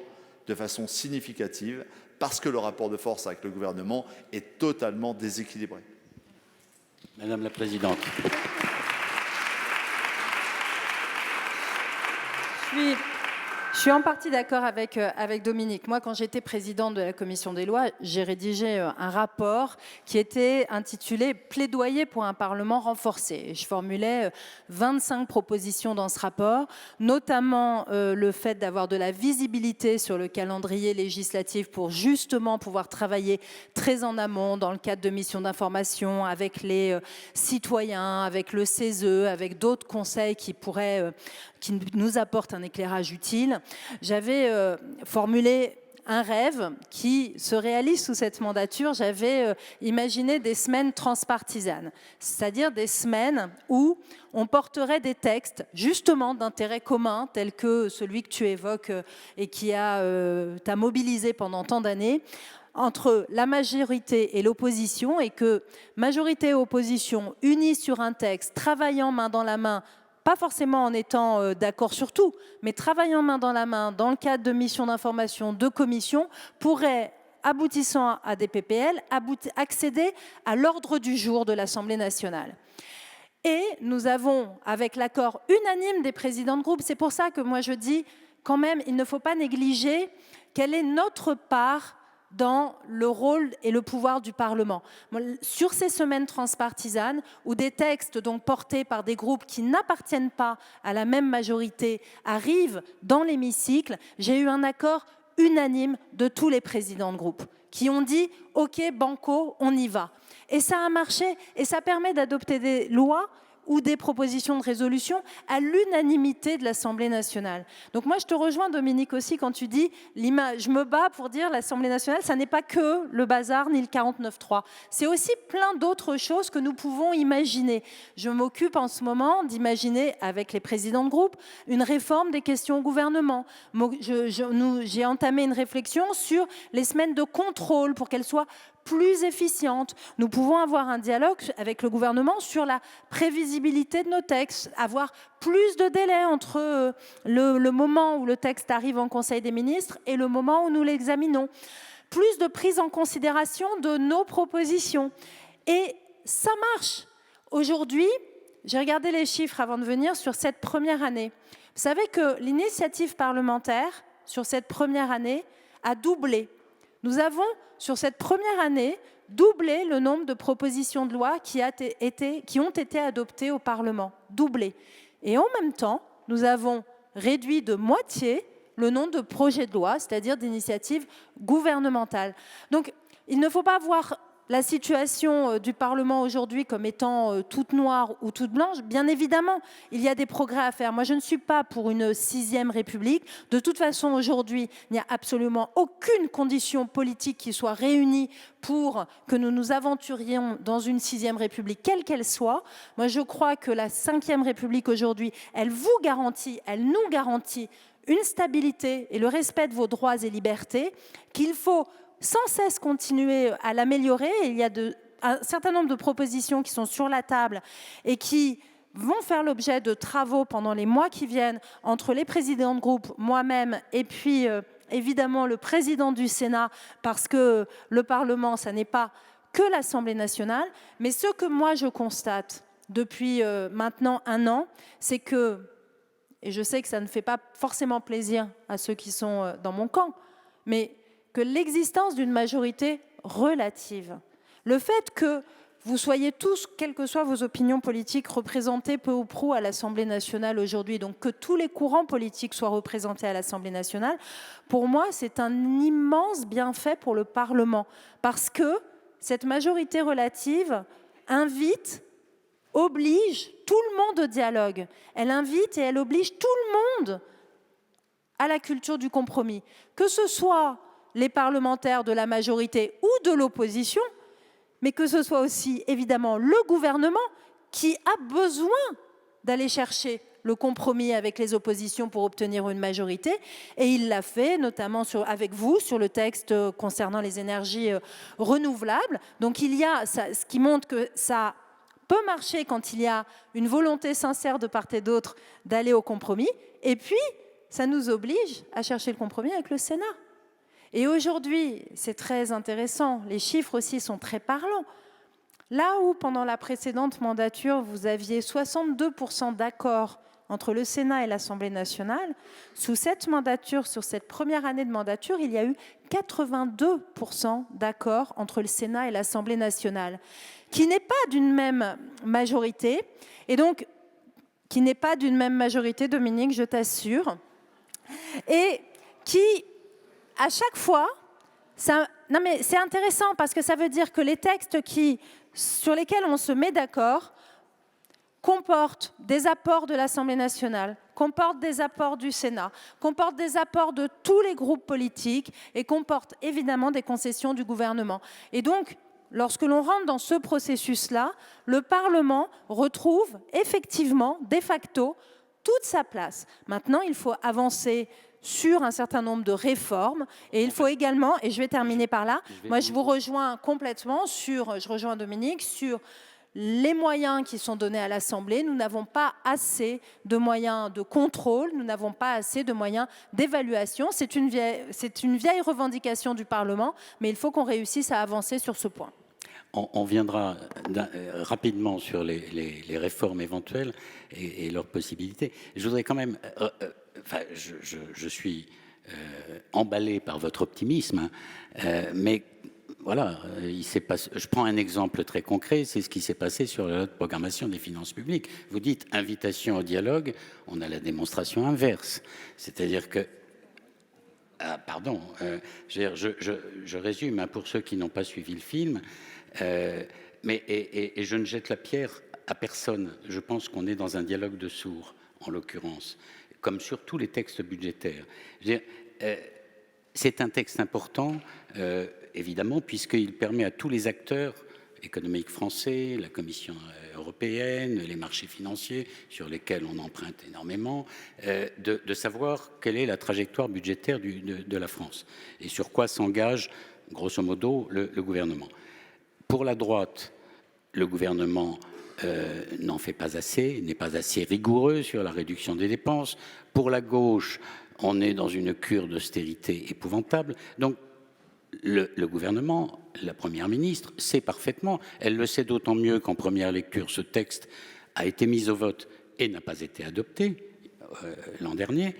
de façon significative, parce que le rapport de force avec le gouvernement est totalement déséquilibré. Madame la Présidente. Je suis en partie d'accord avec Dominique. Moi, quand j'étais présidente de la commission des lois, j'ai rédigé un rapport qui était intitulé « Plaidoyer pour un Parlement renforcé ». Et je formulais 25 propositions dans ce rapport, notamment le fait d'avoir de la visibilité sur le calendrier législatif pour justement pouvoir travailler très en amont dans le cadre de missions d'information avec les citoyens, avec le CESE, avec d'autres conseils qui nous apportent un éclairage utile. J'avais formulé un rêve qui se réalise sous cette mandature. J'avais imaginé des semaines transpartisanes, c'est-à-dire des semaines où on porterait des textes justement d'intérêt commun, tels que celui que tu évoques et qui t'a mobilisé pendant tant d'années, entre la majorité et l'opposition, et que majorité et opposition unis sur un texte, travaillant main dans la main, pas forcément en étant d'accord sur tout, mais travaillant main dans la main dans le cadre de missions d'information, de commissions, pourraient, aboutissant à des PPL, accéder à l'ordre du jour de l'Assemblée nationale. Et nous avons, avec l'accord unanime des présidents de groupe, c'est pour ça que moi je dis, quand même, il ne faut pas négliger quelle est notre part dans le rôle et le pouvoir du Parlement. Sur ces semaines transpartisanes, où des textes donc portés par des groupes qui n'appartiennent pas à la même majorité arrivent dans l'hémicycle, j'ai eu un accord unanime de tous les présidents de groupe qui ont dit « Ok, banco, on y va ». Et ça a marché, et ça permet d'adopter des lois ou des propositions de résolution à l'unanimité de l'Assemblée nationale. Donc moi, je te rejoins, Dominique, aussi, quand tu dis, je me bats pour dire l'Assemblée nationale, ça n'est pas que le bazar ni le 49.3. C'est aussi plein d'autres choses que nous pouvons imaginer. Je m'occupe en ce moment d'imaginer, avec les présidents de groupe, une réforme des questions au gouvernement. J'ai entamé une réflexion sur les semaines de contrôle pour qu'elles soient plus efficiente. Nous pouvons avoir un dialogue avec le gouvernement sur la prévisibilité de nos textes, avoir plus de délai entre le moment où le texte arrive en Conseil des ministres et le moment où nous l'examinons. Plus de prise en considération de nos propositions. Et ça marche. Aujourd'hui, j'ai regardé les chiffres avant de venir sur cette première année. Vous savez que l'initiative parlementaire, sur cette première année, a doublé. Nous avons, sur cette première année, doublé le nombre de propositions de loi qui ont été adoptées au Parlement. Doublé. Et en même temps, nous avons réduit de moitié le nombre de projets de loi, c'est-à-dire d'initiatives gouvernementales. Donc, il ne faut pas voir la situation du Parlement aujourd'hui comme étant toute noire ou toute blanche. Bien évidemment, il y a des progrès à faire. Moi, je ne suis pas pour une 6e République. De toute façon, aujourd'hui, il n'y a absolument aucune condition politique qui soit réunie pour que nous nous aventurions dans une 6e République, quelle qu'elle soit. Moi, je crois que la 5e République aujourd'hui, elle nous garantit une stabilité et le respect de vos droits et libertés, qu'il faut sans cesse continuer à l'améliorer. Il y a un certain nombre de propositions qui sont sur la table et qui vont faire l'objet de travaux pendant les mois qui viennent entre les présidents de groupe, moi-même et puis évidemment le président du Sénat, parce que le Parlement, ça n'est pas que l'Assemblée nationale. Mais ce que moi je constate depuis maintenant 1 an, c'est que, et je sais que ça ne fait pas forcément plaisir à ceux qui sont dans mon camp, mais que l'existence d'une majorité relative, le fait que vous soyez tous, quelles que soient vos opinions politiques, représentés peu ou prou à l'Assemblée nationale aujourd'hui, donc que tous les courants politiques soient représentés à l'Assemblée nationale, pour moi, c'est un immense bienfait pour le Parlement, parce que cette majorité relative invite oblige tout le monde au dialogue. Elle invite et elle oblige tout le monde à la culture du compromis. Que ce soit les parlementaires de la majorité ou de l'opposition, mais que ce soit aussi évidemment le gouvernement qui a besoin d'aller chercher le compromis avec les oppositions pour obtenir une majorité. Et il l'a fait, notamment avec vous, sur le texte concernant les énergies renouvelables. Donc il y a, ce qui montre que ça peut marcher quand il y a une volonté sincère de part et d'autre d'aller au compromis. Et puis, ça nous oblige à chercher le compromis avec le Sénat. Et aujourd'hui, c'est très intéressant, les chiffres aussi sont très parlants. Là où, pendant la précédente mandature, vous aviez 62% d'accords entre le Sénat et l'Assemblée nationale, sous cette mandature, sur cette première année de mandature, il y a eu 82% d'accords entre le Sénat et l'Assemblée nationale, qui n'est pas d'une même majorité, et donc qui n'est pas d'une même majorité, Dominique, je t'assure, et qui, à chaque fois, non mais c'est intéressant parce que ça veut dire que les textes sur lesquels on se met d'accord comportent des apports de l'Assemblée nationale, comportent des apports du Sénat, comportent des apports de tous les groupes politiques et comportent évidemment des concessions du gouvernement. Et donc, lorsque l'on rentre dans ce processus-là, le Parlement retrouve effectivement, de facto, toute sa place. Maintenant, il faut avancer sur un certain nombre de réformes et il faut également, et je vais terminer par là, moi je vous rejoins complètement je rejoins Dominique, sur les moyens qui sont donnés à l'Assemblée. Nous n'avons pas assez de moyens de contrôle, nous n'avons pas assez de moyens d'évaluation. C'est une vieille revendication du Parlement, mais il faut qu'on réussisse à avancer sur ce point. On viendra rapidement sur les réformes éventuelles et leurs possibilités. Je voudrais quand même... je suis emballé par votre optimisme, mais voilà, je prends un exemple très concret, c'est ce qui s'est passé sur la loi de programmation des finances publiques. Vous dites invitation au dialogue, on a la démonstration inverse. C'est-à-dire que... Ah, pardon, je résume hein, pour ceux qui n'ont pas suivi le film, mais je ne jette la pierre à personne. Je pense qu'on est dans un dialogue de sourds, en l'occurrence, comme sur tous les textes budgétaires. C'est un texte important, évidemment, puisqu'il permet à tous les acteurs économiques français, la Commission européenne, les marchés financiers, sur lesquels on emprunte énormément, de savoir quelle est la trajectoire budgétaire de la France et sur quoi s'engage, grosso modo, le gouvernement. Pour la droite, le gouvernement n'en fait pas assez, n'est pas assez rigoureux sur la réduction des dépenses. Pour la gauche, on est dans une cure d'austérité épouvantable. Donc, le gouvernement, la Première ministre, sait parfaitement, elle le sait d'autant mieux qu'en première lecture, ce texte a été mis au vote et n'a pas été adopté l'an dernier.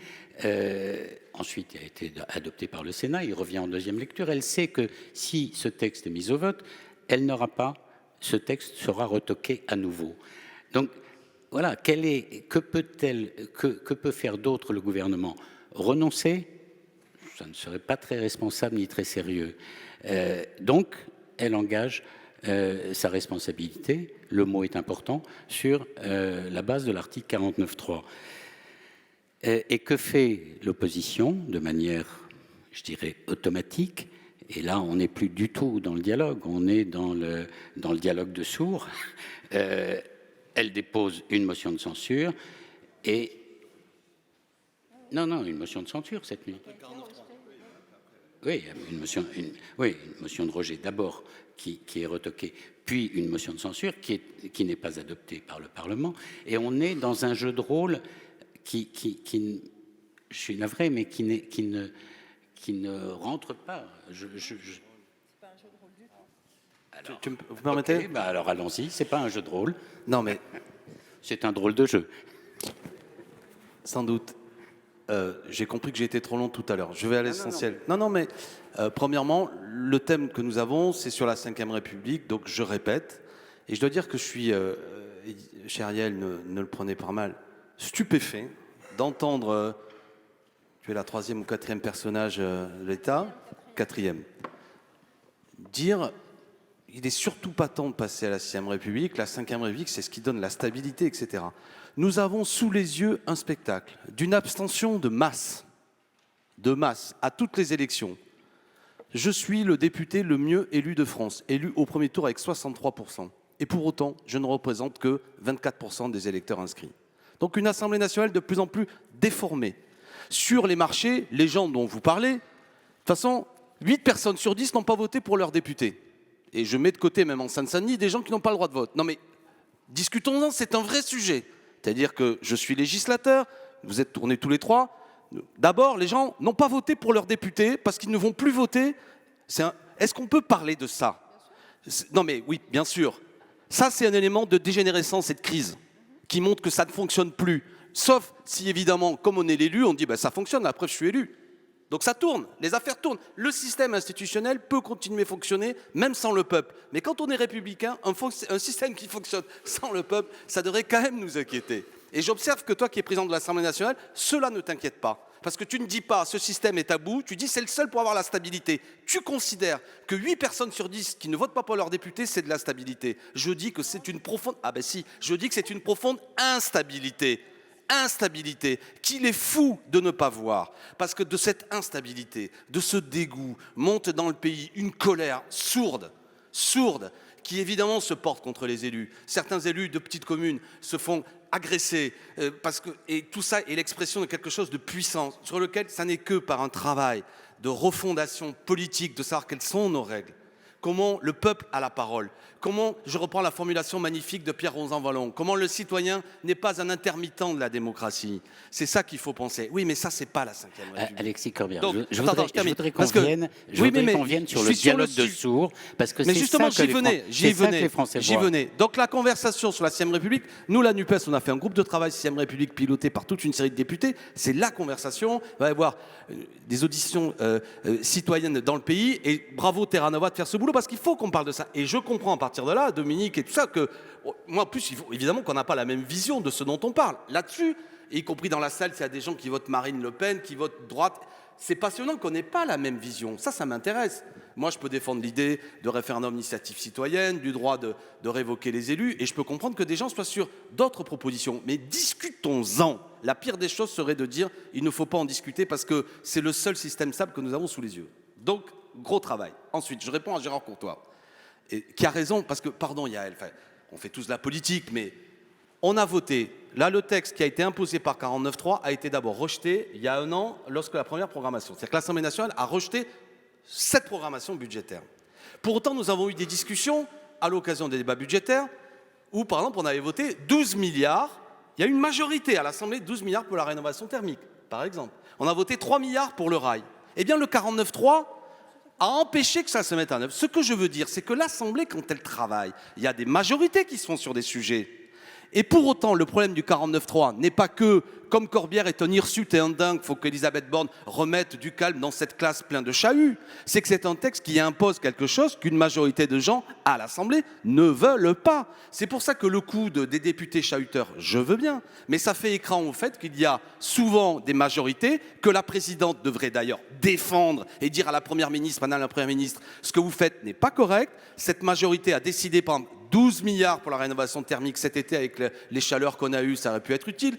Ensuite, il a été adopté par le Sénat, il revient en deuxième lecture. Elle sait que si ce texte est mis au vote, elle n'aura pas, ce texte sera retoqué à nouveau. Donc, voilà, que peut faire d'autre le gouvernement? Renoncer? Ça ne serait pas très responsable ni très sérieux. Donc, elle engage sa responsabilité, le mot est important, sur la base de l'article 49.3. Et que fait l'opposition de manière, je dirais, automatique? Et là, on n'est plus du tout dans le dialogue, on est dans le dialogue de sourds. Elle dépose une motion de censure et... Non, une motion de censure cette nuit. Oui, une motion de rejet d'abord qui est retoquée, puis une motion de censure qui n'est pas adoptée par le Parlement. Et on est dans un jeu de rôle qui je suis navré, mais qui ne rentre pas. C'est pas un jeu de rôle du tout. Alors, vous permettez? Okay, alors allons-y, c'est pas un jeu de rôle. Non, mais... C'est un drôle de jeu. Sans doute. J'ai compris que j'ai été trop long tout à l'heure. Je vais à l'essentiel. Non, mais premièrement, le thème que nous avons, c'est sur la Ve République, donc je répète. Et je dois dire que je suis, cher Yael, ne le prenez pas mal, stupéfait d'entendre, tu es la 3e ou 4e personnage de l'État, 4e, dire il est surtout pas temps de passer à la 6e République. La 5e République, c'est ce qui donne la stabilité, etc. Nous avons sous les yeux un spectacle d'une abstention de masse à toutes les élections. Je suis le député le mieux élu de France, élu au premier tour avec 63%. Et pour autant, je ne représente que 24% des électeurs inscrits. Donc une Assemblée nationale de plus en plus déformée. Sur les marchés, les gens dont vous parlez, de toute façon, 8 personnes sur 10 n'ont pas voté pour leur député. Et je mets de côté, même en Seine-Saint-Denis, des gens qui n'ont pas le droit de vote. Non mais, discutons-en, c'est un vrai sujet. C'est-à-dire que je suis législateur, vous êtes tournés tous les trois. D'abord, les gens n'ont pas voté pour leur député parce qu'ils ne vont plus voter. Est-ce qu'on peut parler de ça? Non mais oui, bien sûr. Ça, c'est un élément de dégénérescence, cette crise, qui montre que ça ne fonctionne plus. Sauf si, évidemment, comme on est l'élu, on dit bah, « ça fonctionne, la preuve, je suis élu ». Donc ça tourne, les affaires tournent. Le système institutionnel peut continuer à fonctionner, même sans le peuple. Mais quand on est républicain, un système qui fonctionne sans le peuple, ça devrait quand même nous inquiéter. Et j'observe que toi qui es président de l'Assemblée nationale, cela ne t'inquiète pas. Parce que tu ne dis pas ce système est à bout, tu dis c'est le seul pour avoir la stabilité. Tu considères que 8 personnes sur 10 qui ne votent pas pour leur député, c'est de la stabilité. Je dis que c'est une profonde... Ah ben si, je dis que c'est une profonde instabilité. Instabilité qu'il est fou de ne pas voir. Parce que de cette instabilité, de ce dégoût, monte dans le pays une colère sourde, qui évidemment se porte contre les élus. Certains élus de petites communes se font agresser, et tout ça est l'expression de quelque chose de puissant, sur lequel ça n'est que par un travail de refondation politique, de savoir quelles sont nos règles, comment le peuple a la parole, comment, je reprends la formulation magnifique de Pierre Rosanvallon, comment le citoyen n'est pas un intermittent de la démocratie. C'est ça qu'il faut penser. Oui, mais ça, c'est pas la 5e République. Alexis Corbière, Donc, je voudrais qu'on vienne sur le dialogue de sourds, parce que mais c'est justement, ça que les Français voient. J'y venais. Donc la conversation sur la 6e République, nous, la NUPES, on a fait un groupe de travail 6e République piloté par toute une série de députés. C'est la conversation. Il va y avoir des auditions citoyennes dans le pays. Et bravo Terra Nova de faire ce boulot, parce qu'il faut qu'on parle de ça. Et je comprends à partir de là, Dominique et tout ça, que moi, en plus, il faut évidemment qu'on n'a pas la même vision de ce dont on parle. Là-dessus, y compris dans la salle, s'il y a des gens qui votent Marine Le Pen, qui votent droite, c'est passionnant qu'on n'ait pas la même vision. Ça m'intéresse. Moi, je peux défendre l'idée de référendum d'initiative citoyenne, du droit de révoquer les élus, et je peux comprendre que des gens soient sur d'autres propositions. Mais discutons-en. La pire des choses serait de dire il ne faut pas en discuter parce que c'est le seul système stable que nous avons sous les yeux. Donc, gros travail. Ensuite, je réponds à Gérard Courtois, qui a raison, parce que, pardon Yael, on fait tous de la politique, mais on a voté. Là, le texte qui a été imposé par 49.3 a été d'abord rejeté il y a 1 an, lorsque la première programmation. C'est-à-dire que l'Assemblée nationale a rejeté cette programmation budgétaire. Pour autant, nous avons eu des discussions à l'occasion des débats budgétaires où, par exemple, on avait voté 12 milliards. Il y a une majorité à l'Assemblée, 12 milliards pour la rénovation thermique, par exemple. On a voté 3 milliards pour le rail. Eh bien, le 49.3 a empêché que ça se mette en œuvre. Ce que je veux dire, c'est que l'Assemblée, quand elle travaille, il y a des majorités qui se font sur des sujets. Et pour autant, le problème du 49.3 n'est pas que, comme Corbière est un hirsute et un dingue, il faut qu'Elisabeth Borne remette du calme dans cette classe pleine de chahuts. C'est que c'est un texte qui impose quelque chose qu'une majorité de gens à l'Assemblée ne veulent pas. C'est pour ça que le coup des députés chahuteurs, je veux bien, mais ça fait écran au fait qu'il y a souvent des majorités que la présidente devrait d'ailleurs défendre et dire à la première ministre, madame la première ministre, ce que vous faites n'est pas correct. Cette majorité a décidé, par exemple, 12 milliards pour la rénovation thermique cet été avec les chaleurs qu'on a eues, ça aurait pu être utile.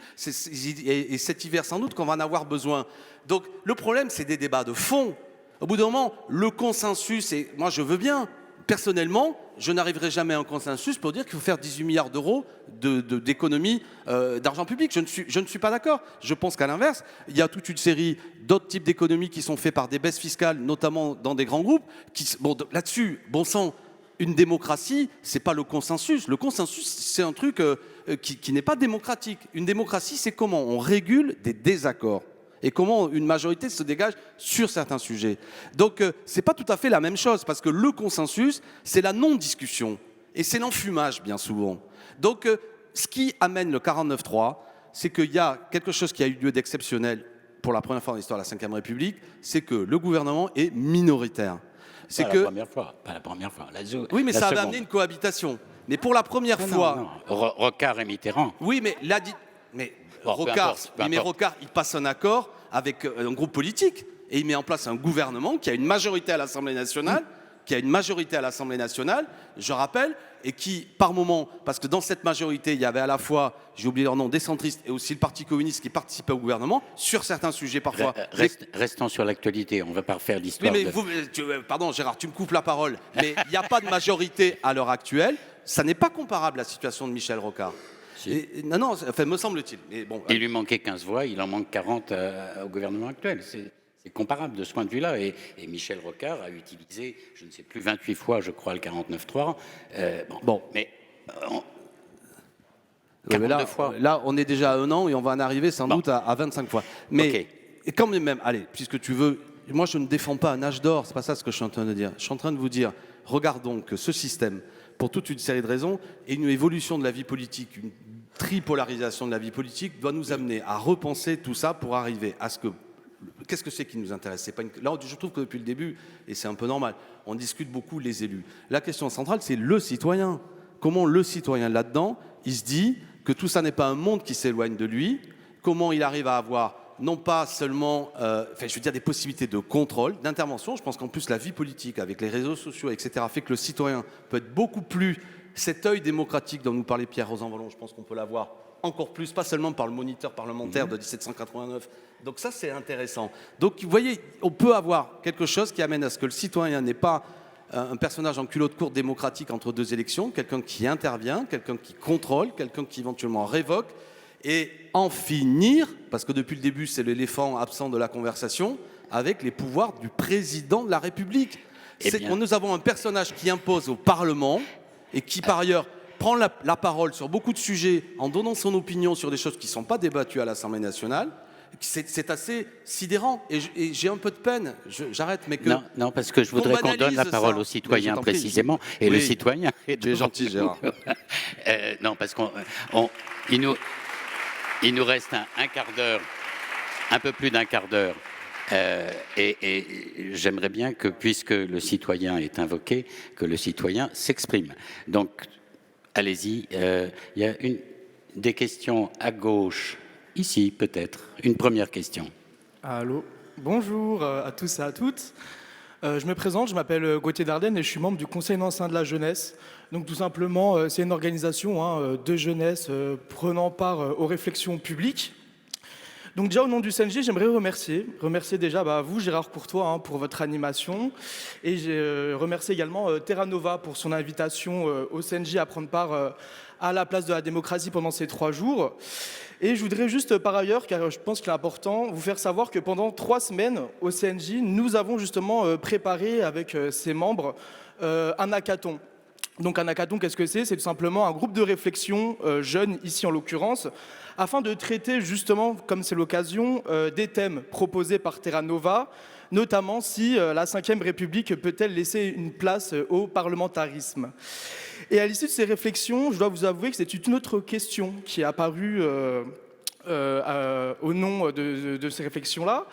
Et cet hiver, sans doute, qu'on va en avoir besoin. Donc, le problème, c'est des débats de fond. Au bout d'un moment, le consensus, et moi, je veux bien. Personnellement, je n'arriverai jamais à un consensus pour dire qu'il faut faire 18 milliards d'euros d'économie d'argent public. Je ne suis pas d'accord. Je pense qu'à l'inverse, il y a toute une série d'autres types d'économies qui sont faits par des baisses fiscales, notamment dans des grands groupes. Bon, là-dessus, bon sang, une démocratie, c'est pas le consensus. Le consensus, c'est un truc qui n'est pas démocratique. Une démocratie, c'est comment on régule des désaccords et comment une majorité se dégage sur certains sujets. Donc, c'est pas tout à fait la même chose, parce que le consensus, c'est la non-discussion et c'est l'enfumage, bien souvent. Donc, ce qui amène le 49.3, c'est qu'il y a quelque chose qui a eu lieu d'exceptionnel pour la première fois dans l'histoire de la Ve République, c'est que le gouvernement est minoritaire. C'est que... Pas la première fois. Oui, mais ça avait amené une cohabitation. Mais pour la première fois... Non. Rocard et Mitterrand. Oui, mais l'a dit... Mais Rocard, il passe un accord avec un groupe politique et il met en place un gouvernement qui a une majorité à l'Assemblée nationale qui a une majorité à l'Assemblée nationale, je rappelle, et qui, par moment, parce que dans cette majorité, il y avait à la fois, j'ai oublié leur nom, des centristes et aussi le Parti communiste qui participait au gouvernement, sur certains sujets parfois. Restons sur l'actualité, on ne va pas refaire l'histoire. Oui, mais pardon Gérard, tu me coupes la parole, mais il n'y a pas de majorité à l'heure actuelle, ça n'est pas comparable à la situation de Michel Rocard. Si. Non, enfin, me semble-t-il. Mais bon, il lui manquait 15 voix, il en manque 40 au gouvernement actuel. C'est comparable de ce point de vue-là. Et Michel Rocard a utilisé, je ne sais plus, 28 fois, je crois, le 49.3. Bon, mais... mais là, on est déjà à 1 an et on va en arriver sans doute à 25 fois. Mais okay. Et quand même, allez, puisque tu veux... Moi, je ne défends pas un âge d'or, c'est pas ça ce que je suis en train de dire. Je suis en train de vous dire, regardons que ce système, pour toute une série de raisons, et une évolution de la vie politique, une tripolarisation de la vie politique, doit nous amener à repenser tout ça pour arriver à ce que... Qu'est-ce que c'est qui nous intéresse? C'est pas une... Là, je trouve que depuis le début, et c'est un peu normal, on discute beaucoup les élus. La question centrale, c'est le citoyen. Comment le citoyen, là-dedans, il se dit que tout ça n'est pas un monde qui s'éloigne de lui, comment il arrive à avoir non pas seulement des possibilités de contrôle, d'intervention. Je pense qu'en plus, la vie politique, avec les réseaux sociaux, etc., fait que le citoyen peut être beaucoup plus... Cet œil démocratique dont nous parlait Pierre Rosanvallon, je pense qu'on peut l'avoir encore plus, pas seulement par le moniteur parlementaire de 1789. Donc ça, c'est intéressant. Donc, vous voyez, on peut avoir quelque chose qui amène à ce que le citoyen n'est pas un personnage en culotte courte démocratique entre deux élections, quelqu'un qui intervient, quelqu'un qui contrôle, quelqu'un qui éventuellement révoque, et en finir, parce que depuis le début, c'est l'éléphant absent de la conversation, avec les pouvoirs du président de la République. Nous avons un personnage qui impose au Parlement et qui, par ailleurs, prend la parole sur beaucoup de sujets en donnant son opinion sur des choses qui ne sont pas débattues à l'Assemblée nationale. C'est assez sidérant et j'ai un peu de peine. J'arrête, mais que... Non, parce que je voudrais qu'on donne la parole aux citoyens précisément. Et le citoyen... Tu es gentil, Gérard. Non, parce qu'il nous reste un quart d'heure, un peu plus d'un quart d'heure. Et j'aimerais bien que, puisque le citoyen est invoqué, que le citoyen s'exprime. Donc, allez-y. Il y a des questions à gauche, ici peut-être. Une première question. Allô, bonjour à tous et à toutes. Je me présente, je m'appelle Gauthier Dardenne et je suis membre du Conseil national de la jeunesse. Donc tout simplement, c'est une organisation de jeunesse prenant part aux réflexions publiques. Donc déjà au nom du CNJ, j'aimerais remercier déjà vous, Gérard Courtois, pour votre animation. Et je remercie également Terra Nova pour son invitation au CNJ à prendre part à la place de la démocratie pendant ces 3 jours. Et je voudrais juste par ailleurs, car je pense qu'il est important, vous faire savoir que pendant 3 semaines au CNJ, nous avons justement préparé avec ses membres un hackathon. Donc un hackathon, qu'est-ce que c'est? C'est tout simplement un groupe de réflexion, jeunes ici en l'occurrence, afin de traiter justement, comme c'est l'occasion, des thèmes proposés par Terra Nova, notamment si la Ve République peut-elle laisser une place au parlementarisme. Et à l'issue de ces réflexions, je dois vous avouer que c'est une autre question qui est apparue au nom de ces réflexions-là.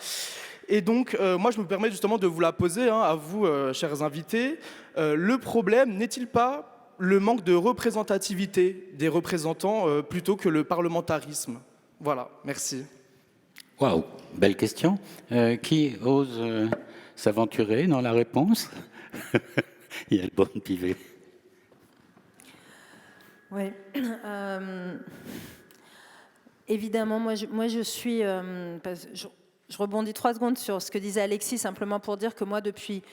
Et donc, moi, je me permets justement de vous la poser, à vous, chers invités. Le problème n'est-il pas le manque de représentativité des représentants plutôt que le parlementarisme? Voilà, merci. Waouh, belle question. Qui ose s'aventurer dans la réponse? Il y a le bon pivet. Oui. Évidemment, moi je suis... Je rebondis 3 secondes sur ce que disait Alexis, simplement pour dire que moi, depuis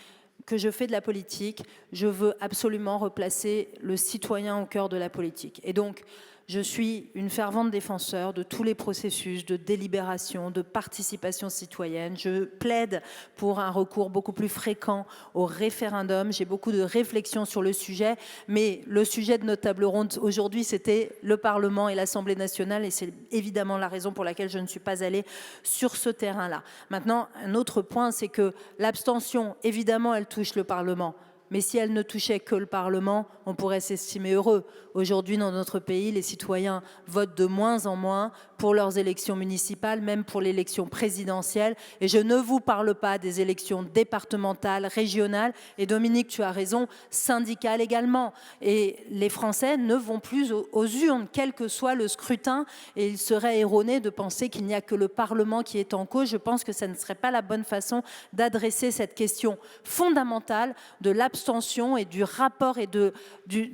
que je fais de la politique, je veux absolument replacer le citoyen au cœur de la politique. Et donc, je suis une fervente défenseur de tous les processus de délibération, de participation citoyenne. Je plaide pour un recours beaucoup plus fréquent au référendum. J'ai beaucoup de réflexions sur le sujet, mais le sujet de notre table ronde aujourd'hui, c'était le Parlement et l'Assemblée nationale, et c'est évidemment la raison pour laquelle je ne suis pas allée sur ce terrain-là. Maintenant, un autre point, c'est que l'abstention, évidemment, elle touche le Parlement. Mais si elle ne touchait que le Parlement, on pourrait s'estimer heureux. Aujourd'hui, dans notre pays, les citoyens votent de moins en moins pour leurs élections municipales, même pour l'élection présidentielle. Et je ne vous parle pas des élections départementales, régionales, et Dominique, tu as raison, syndicales également. Et les Français ne vont plus aux urnes, quel que soit le scrutin, et il serait erroné de penser qu'il n'y a que le Parlement qui est en cause. Je pense que ça ne serait pas la bonne façon d'adresser cette question fondamentale de l'abstention l'abstention et du rapport et de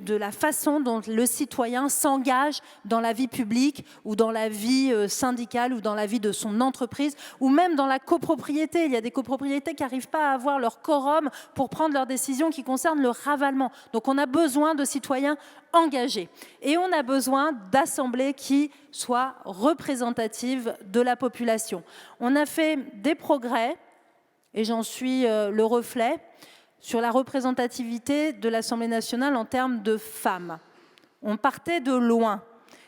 la façon dont le citoyen s'engage dans la vie publique ou dans la vie syndicale ou dans la vie de son entreprise ou même dans la copropriété. Il y a des copropriétés qui n'arrivent pas à avoir leur quorum pour prendre leurs décisions qui concernent le ravalement. Donc on a besoin de citoyens engagés et on a besoin d'assemblées qui soient représentatives de la population. On a fait des progrès, et j'en suis le reflet, sur la représentativité de l'Assemblée nationale en termes de femmes. On partait de loin.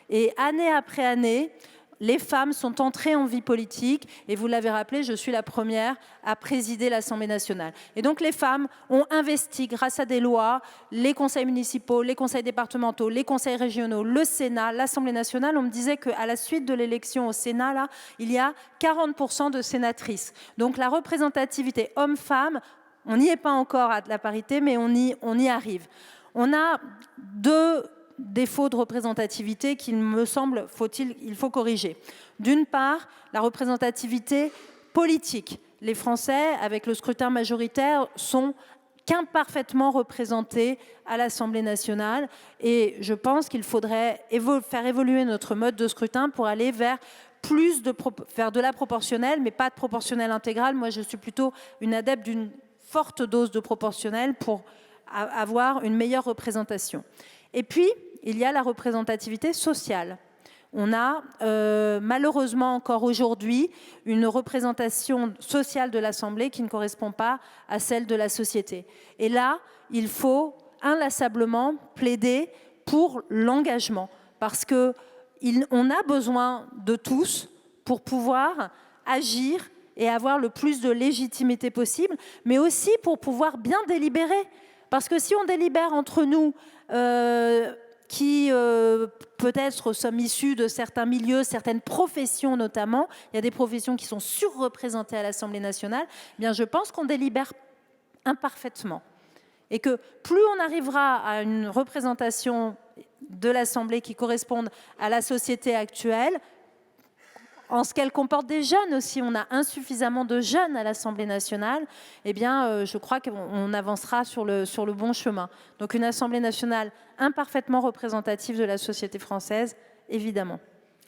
Et année après année, les femmes sont entrées en vie politique. Et vous l'avez rappelé, je suis la première à présider l'Assemblée nationale. Et donc les femmes ont investi, grâce à des lois, les conseils municipaux, les conseils départementaux, les conseils régionaux, le Sénat, l'Assemblée nationale. On me disait qu'à la suite de l'élection au Sénat, là, il y a 40% de sénatrices. Donc la représentativité homme-femme, on n'y est pas encore à la parité, mais on y arrive. On a deux défauts de représentativité qu'il me semble il faut corriger. D'une part, la représentativité politique. Les Français, avec le scrutin majoritaire, sont qu'imparfaitement représentés à l'Assemblée nationale. Et je pense qu'il faudrait faire évoluer notre mode de scrutin pour aller vers faire de la proportionnelle, mais pas de proportionnelle intégrale. Moi, je suis plutôt une adepte d'une forte dose de proportionnelle pour avoir une meilleure représentation. Et puis, il y a la représentativité sociale. On a malheureusement encore aujourd'hui une représentation sociale de l'Assemblée qui ne correspond pas à celle de la société. Et là, il faut inlassablement plaider pour l'engagement, parce qu'on a besoin de tous pour pouvoir agir et avoir le plus de légitimité possible, mais aussi pour pouvoir bien délibérer. Parce que si on délibère entre nous, qui peut-être sommes issus de certains milieux, certaines professions notamment, il y a des professions qui sont surreprésentées à l'Assemblée nationale, eh bien je pense qu'on délibère imparfaitement. Et que plus on arrivera à une représentation de l'Assemblée qui corresponde à la société actuelle, en ce qu'elle comporte des jeunes aussi, on a insuffisamment de jeunes à l'Assemblée nationale, eh bien, je crois qu'on avancera sur le bon chemin. Donc une Assemblée nationale imparfaitement représentative de la société française, évidemment.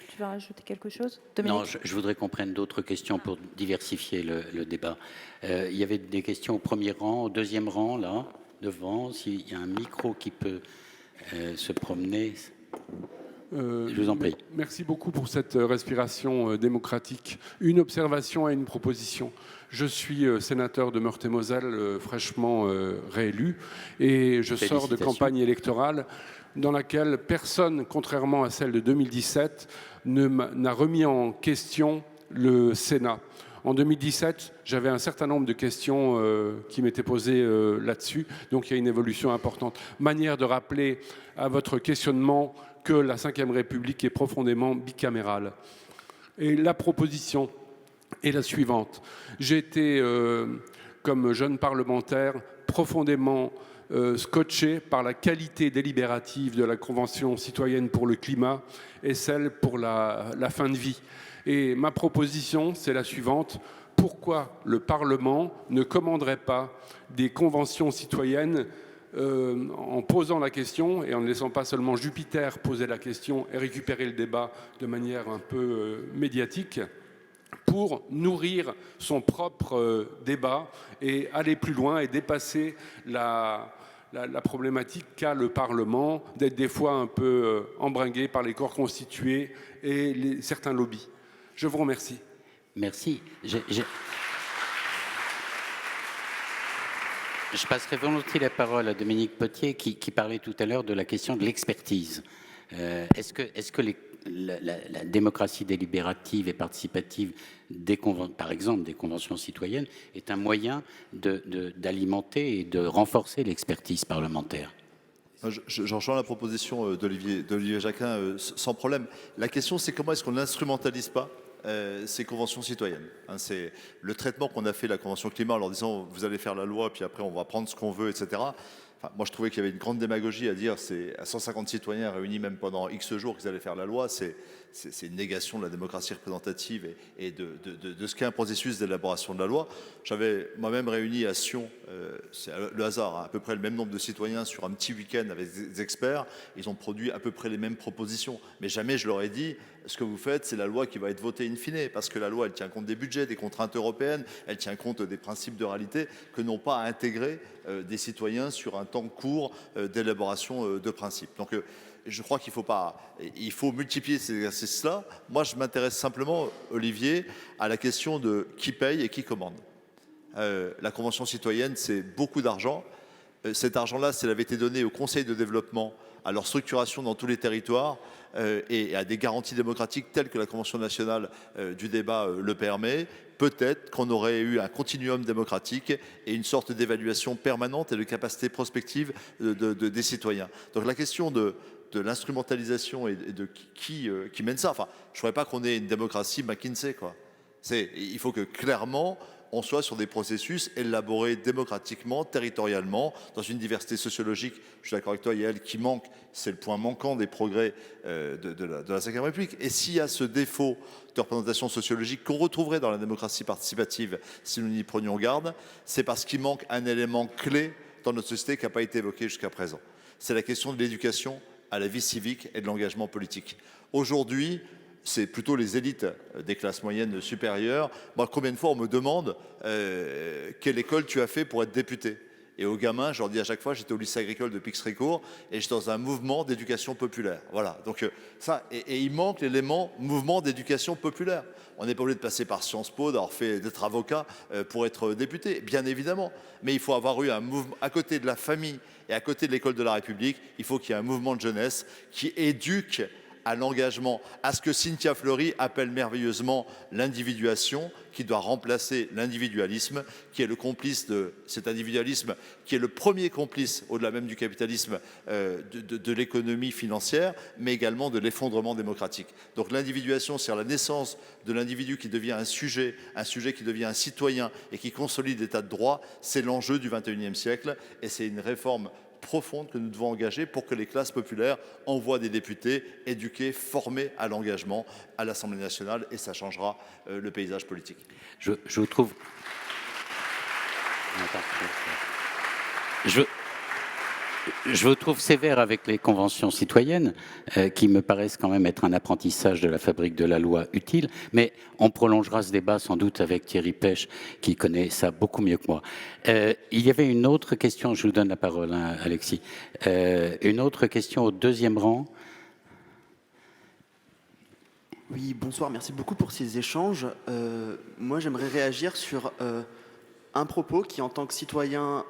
Tu veux rajouter quelque chose, Dominique ? Non, je voudrais qu'on prenne d'autres questions pour diversifier le débat. Il y avait des questions au premier rang, au deuxième rang, là, devant. S'il y a un micro qui peut se promener... je vous en prie. Merci beaucoup pour cette respiration démocratique. Une observation et une proposition. Je suis sénateur de Meurthe-et-Moselle, fraîchement réélu, et je sors de campagne électorale dans laquelle personne, contrairement à celle de 2017, n'a remis en question le Sénat. En 2017, j'avais un certain nombre de questions qui m'étaient posées là-dessus, donc il y a une évolution importante. Manière de rappeler à votre questionnement que la Ve République est profondément bicamérale. Et la proposition est la suivante. J'ai été, comme jeune parlementaire, profondément scotché par la qualité délibérative de la Convention citoyenne pour le climat et celle pour la fin de vie. Et ma proposition, c'est la suivante. Pourquoi le Parlement ne commanderait pas des conventions citoyennes en posant la question et en ne laissant pas seulement Jupiter poser la question et récupérer le débat de manière un peu médiatique pour nourrir son propre débat et aller plus loin et dépasser la problématique qu'a le Parlement d'être des fois un peu embringué par les corps constitués et certains lobbies. Je vous remercie. Merci. Je passerai volontiers la parole à Dominique Potier qui parlait tout à l'heure de la question de l'expertise. Est-ce que la démocratie délibérative et participative, par exemple des conventions citoyennes, est un moyen d'alimenter et de renforcer l'expertise parlementaire ? Je rejoins la proposition d'Olivier Jacquin sans problème. La question, c'est comment est-ce qu'on n'instrumentalise pas ces conventions citoyennes. C'est le traitement qu'on a fait de la Convention climat en leur disant vous allez faire la loi, puis après on va prendre ce qu'on veut, etc. Enfin, moi je trouvais qu'il y avait une grande démagogie à dire c'est à 150 citoyens réunis même pendant X jours qu'ils allaient faire la loi. C'est une négation de la démocratie représentative et de ce qu'est un processus d'élaboration de la loi. J'avais moi-même réuni à Sion c'est le hasard, hein, à peu près le même nombre de citoyens sur un petit week-end avec des experts, ils ont produit à peu près les mêmes propositions. Mais jamais je leur ai dit, ce que vous faites, c'est la loi qui va être votée in fine, parce que la loi, elle tient compte des budgets, des contraintes européennes, elle tient compte des principes de réalité que n'ont pas intégré des citoyens sur un temps court d'élaboration de principes. Donc je crois qu'il faut multiplier ces exercices-là. Moi, je m'intéresse simplement, Olivier, à la question de qui paye et qui commande. La Convention citoyenne, c'est beaucoup d'argent. Cet argent-là, s'il avait été donné au Conseil de développement, à leur structuration dans tous les territoires et à des garanties démocratiques telles que la Convention nationale du débat le permet, peut-être qu'on aurait eu un continuum démocratique et une sorte d'évaluation permanente et de capacité prospective des citoyens. Donc la question de l'instrumentalisation et de qui mène ça, enfin, je ne voudrais pas qu'on ait une démocratie McKinsey, quoi. Il faut que clairement on soit sur des processus élaborés démocratiquement, territorialement, dans une diversité sociologique. Je suis d'accord avec toi, Yael, qui manque, c'est le point manquant des progrès de la Cinquième République. Et s'il y a ce défaut de représentation sociologique qu'on retrouverait dans la démocratie participative si nous n'y prenions garde, c'est parce qu'il manque un élément clé dans notre société qui n'a pas été évoqué jusqu'à présent. C'est la question de l'éducation à la vie civique et de l'engagement politique. Aujourd'hui, c'est plutôt les élites des classes moyennes supérieures. Moi, combien de fois on me demande quelle école tu as fait pour être député? Et aux gamins, je leur dis à chaque fois, j'étais au lycée agricole de Pixrécourt et j'étais dans un mouvement d'éducation populaire. Voilà, donc ça, et il manque l'élément mouvement d'éducation populaire. On n'est pas obligé de passer par Sciences Po, d'être avocat pour être député, bien évidemment. Mais il faut avoir eu un mouvement, à côté de la famille et à côté de l'école de la République, il faut qu'il y ait un mouvement de jeunesse qui éduque à l'engagement, à ce que Cynthia Fleury appelle merveilleusement l'individuation, qui doit remplacer l'individualisme, qui est le complice de cet individualisme, qui est le premier complice, au-delà même du capitalisme, de l'économie financière, mais également de l'effondrement démocratique. Donc l'individuation, c'est la naissance de l'individu qui devient un sujet qui devient un citoyen et qui consolide l'état de droit, c'est l'enjeu du XXIe siècle et c'est une réforme profonde que nous devons engager pour que les classes populaires envoient des députés éduqués, formés à l'engagement à l'Assemblée nationale et ça changera le paysage politique. Je vous trouve... Je vous trouve sévère avec les conventions citoyennes, qui me paraissent quand même être un apprentissage de la fabrique de la loi utile, mais on prolongera ce débat sans doute avec Thierry Pech, qui connaît ça beaucoup mieux que moi. Il y avait une autre question, je vous donne la parole, hein, Alexis. Une autre question au deuxième rang. Oui, bonsoir, merci beaucoup pour ces échanges. Moi, j'aimerais réagir sur un propos qui, en tant que citoyen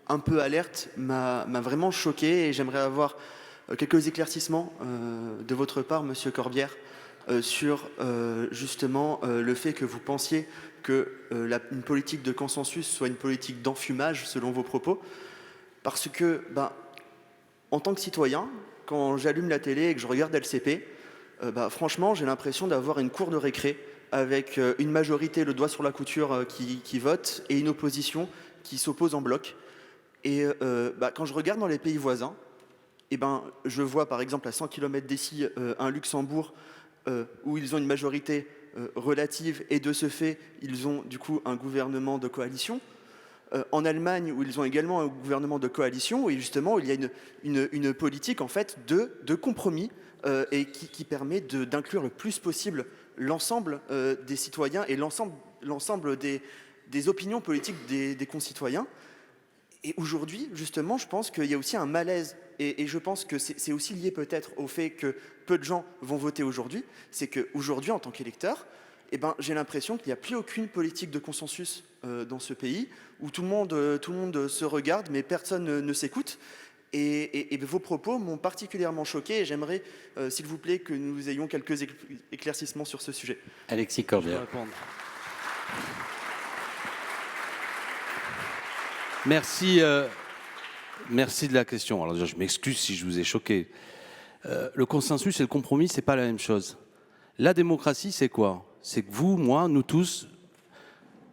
un peu alerte, m'a vraiment choqué et j'aimerais avoir quelques éclaircissements de votre part, Monsieur Corbière, sur justement le fait que vous pensiez que une politique de consensus soit une politique d'enfumage, selon vos propos, parce que, en tant que citoyen, quand j'allume la télé et que je regarde LCP, franchement, j'ai l'impression d'avoir une cour de récré avec une majorité, le doigt sur la couture, qui vote et une opposition qui s'oppose en bloc. Et quand je regarde dans les pays voisins, je vois par exemple à 100 km d'ici un Luxembourg où ils ont une majorité relative et de ce fait, ils ont du coup un gouvernement de coalition. En Allemagne, où ils ont également un gouvernement de coalition, où justement il y a une politique en fait de compromis et qui permet d'inclure le plus possible l'ensemble des citoyens et l'ensemble des opinions politiques des concitoyens. Et aujourd'hui, justement, je pense qu'il y a aussi un malaise, et je pense que c'est aussi lié peut-être au fait que peu de gens vont voter aujourd'hui, c'est qu'aujourd'hui, en tant qu'électeur, j'ai l'impression qu'il n'y a plus aucune politique de consensus dans ce pays, où tout le monde se regarde, mais personne ne s'écoute. Et vos propos m'ont particulièrement choqué, et j'aimerais, s'il vous plaît, que nous ayons quelques éclaircissements sur ce sujet. Alexis Corbière. Merci de la question. Alors déjà, je m'excuse si je vous ai choqué. Le consensus et le compromis, c'est pas la même chose. La démocratie, c'est quoi? C'est que vous, moi, nous tous,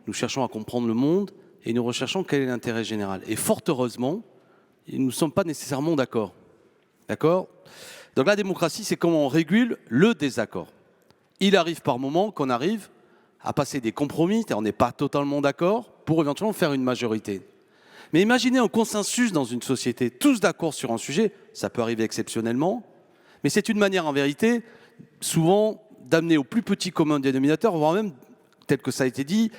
nous cherchons à comprendre le monde et nous recherchons quel est l'intérêt général. Et fort heureusement, nous ne sommes pas nécessairement d'accord. D'accord? Donc la démocratie, c'est comment on régule le désaccord. Il arrive par moment qu'on arrive à passer des compromis, on n'est pas totalement d'accord, pour éventuellement faire une majorité. Mais imaginez un consensus dans une société, tous d'accord sur un sujet, ça peut arriver exceptionnellement, mais c'est une manière en vérité, souvent, d'amener au plus petit commun dénominateur, voire même, tel que ça a été dit,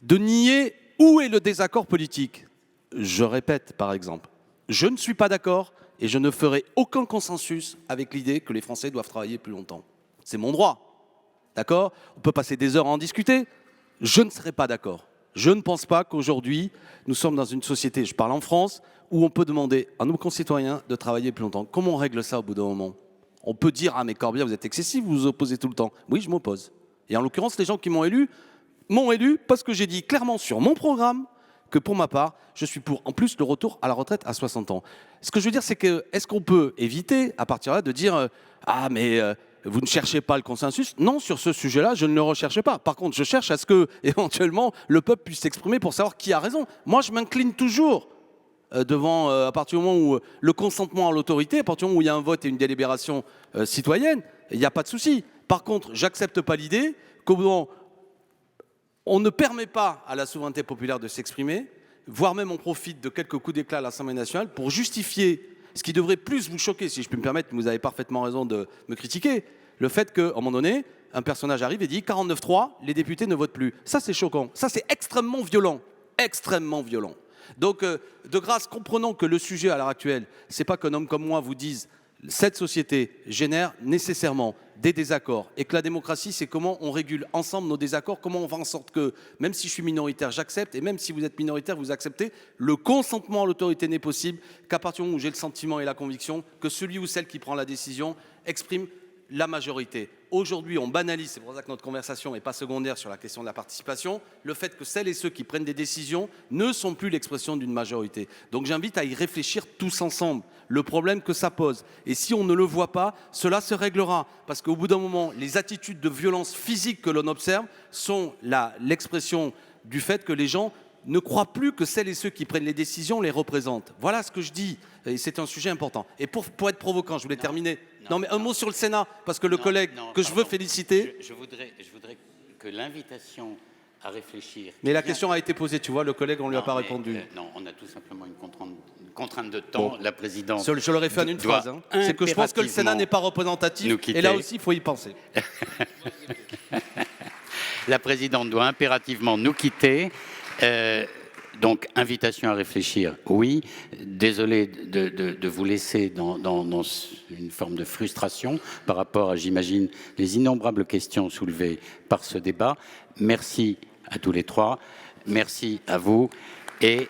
de nier où est le désaccord politique. Je répète, par exemple, je ne suis pas d'accord et je ne ferai aucun consensus avec l'idée que les Français doivent travailler plus longtemps. C'est mon droit, d'accord? On peut passer des heures à en discuter, je ne serai pas d'accord. Je ne pense pas qu'aujourd'hui, nous sommes dans une société, je parle en France, où on peut demander à nos concitoyens de travailler plus longtemps. Comment on règle ça au bout d'un moment? On peut dire « Ah mais Corbière, vous êtes excessif, vous vous opposez tout le temps ». Oui, je m'oppose. Et en l'occurrence, les gens qui m'ont élu parce que j'ai dit clairement sur mon programme que pour ma part, je suis pour en plus le retour à la retraite à 60 ans. Ce que je veux dire, c'est que est-ce qu'on peut éviter à partir de là de dire « Ah mais vous ne cherchez pas le consensus ». Non, sur ce sujet-là, je ne le recherche pas. Par contre, je cherche à ce que, éventuellement, le peuple puisse s'exprimer pour savoir qui a raison. Moi, je m'incline toujours devant, à partir du moment où le consentement à l'autorité, à partir du moment où il y a un vote et une délibération citoyenne, il n'y a pas de souci. Par contre, j'accepte pas l'idée qu'au moment on ne permet pas à la souveraineté populaire de s'exprimer, voire même on profite de quelques coups d'éclat à l'Assemblée nationale pour justifier ce qui devrait plus vous choquer, si je puis me permettre, vous avez parfaitement raison de me critiquer, le fait qu'à un moment donné, un personnage arrive et dit 49.3, les députés ne votent plus. Ça, c'est choquant. Ça, c'est extrêmement violent. Extrêmement violent. Donc, de grâce, comprenons que le sujet à l'heure actuelle, c'est pas qu'un homme comme moi vous dise cette société génère nécessairement des désaccords et que la démocratie, c'est comment on régule ensemble nos désaccords, comment on fait en sorte que, même si je suis minoritaire, j'accepte, et même si vous êtes minoritaire, vous acceptez, le consentement à l'autorité n'est possible qu'à partir du moment où j'ai le sentiment et la conviction que celui ou celle qui prend la décision exprime la majorité. Aujourd'hui, on banalise, c'est pour ça que notre conversation n'est pas secondaire sur la question de la participation, le fait que celles et ceux qui prennent des décisions ne sont plus l'expression d'une majorité. Donc j'invite à y réfléchir tous ensemble, le problème que ça pose. Et si on ne le voit pas, cela se réglera. Parce qu'au bout d'un moment, les attitudes de violence physique que l'on observe sont l'expression du fait que les gens ne croient plus que celles et ceux qui prennent les décisions les représentent. Voilà ce que je dis, et c'est un sujet important. Et pour être provoquant, je voulais terminer. Non, mais un mot sur le Sénat, parce que le collègue que je veux féliciter... Je voudrais que l'invitation à réfléchir... Mais la question a été posée, tu vois, le collègue, on ne lui a pas répondu. Non, on a tout simplement une contrainte de temps. Bon, la présidente... Je l'aurais fait en une phrase. Hein. C'est que je pense que le Sénat n'est pas représentatif, et là aussi, il faut y penser. La présidente doit impérativement nous quitter. Donc, invitation à réfléchir, oui. Désolé de vous laisser dans une forme de frustration par rapport à, j'imagine, les innombrables questions soulevées par ce débat. Merci à tous les trois. Merci à vous. Et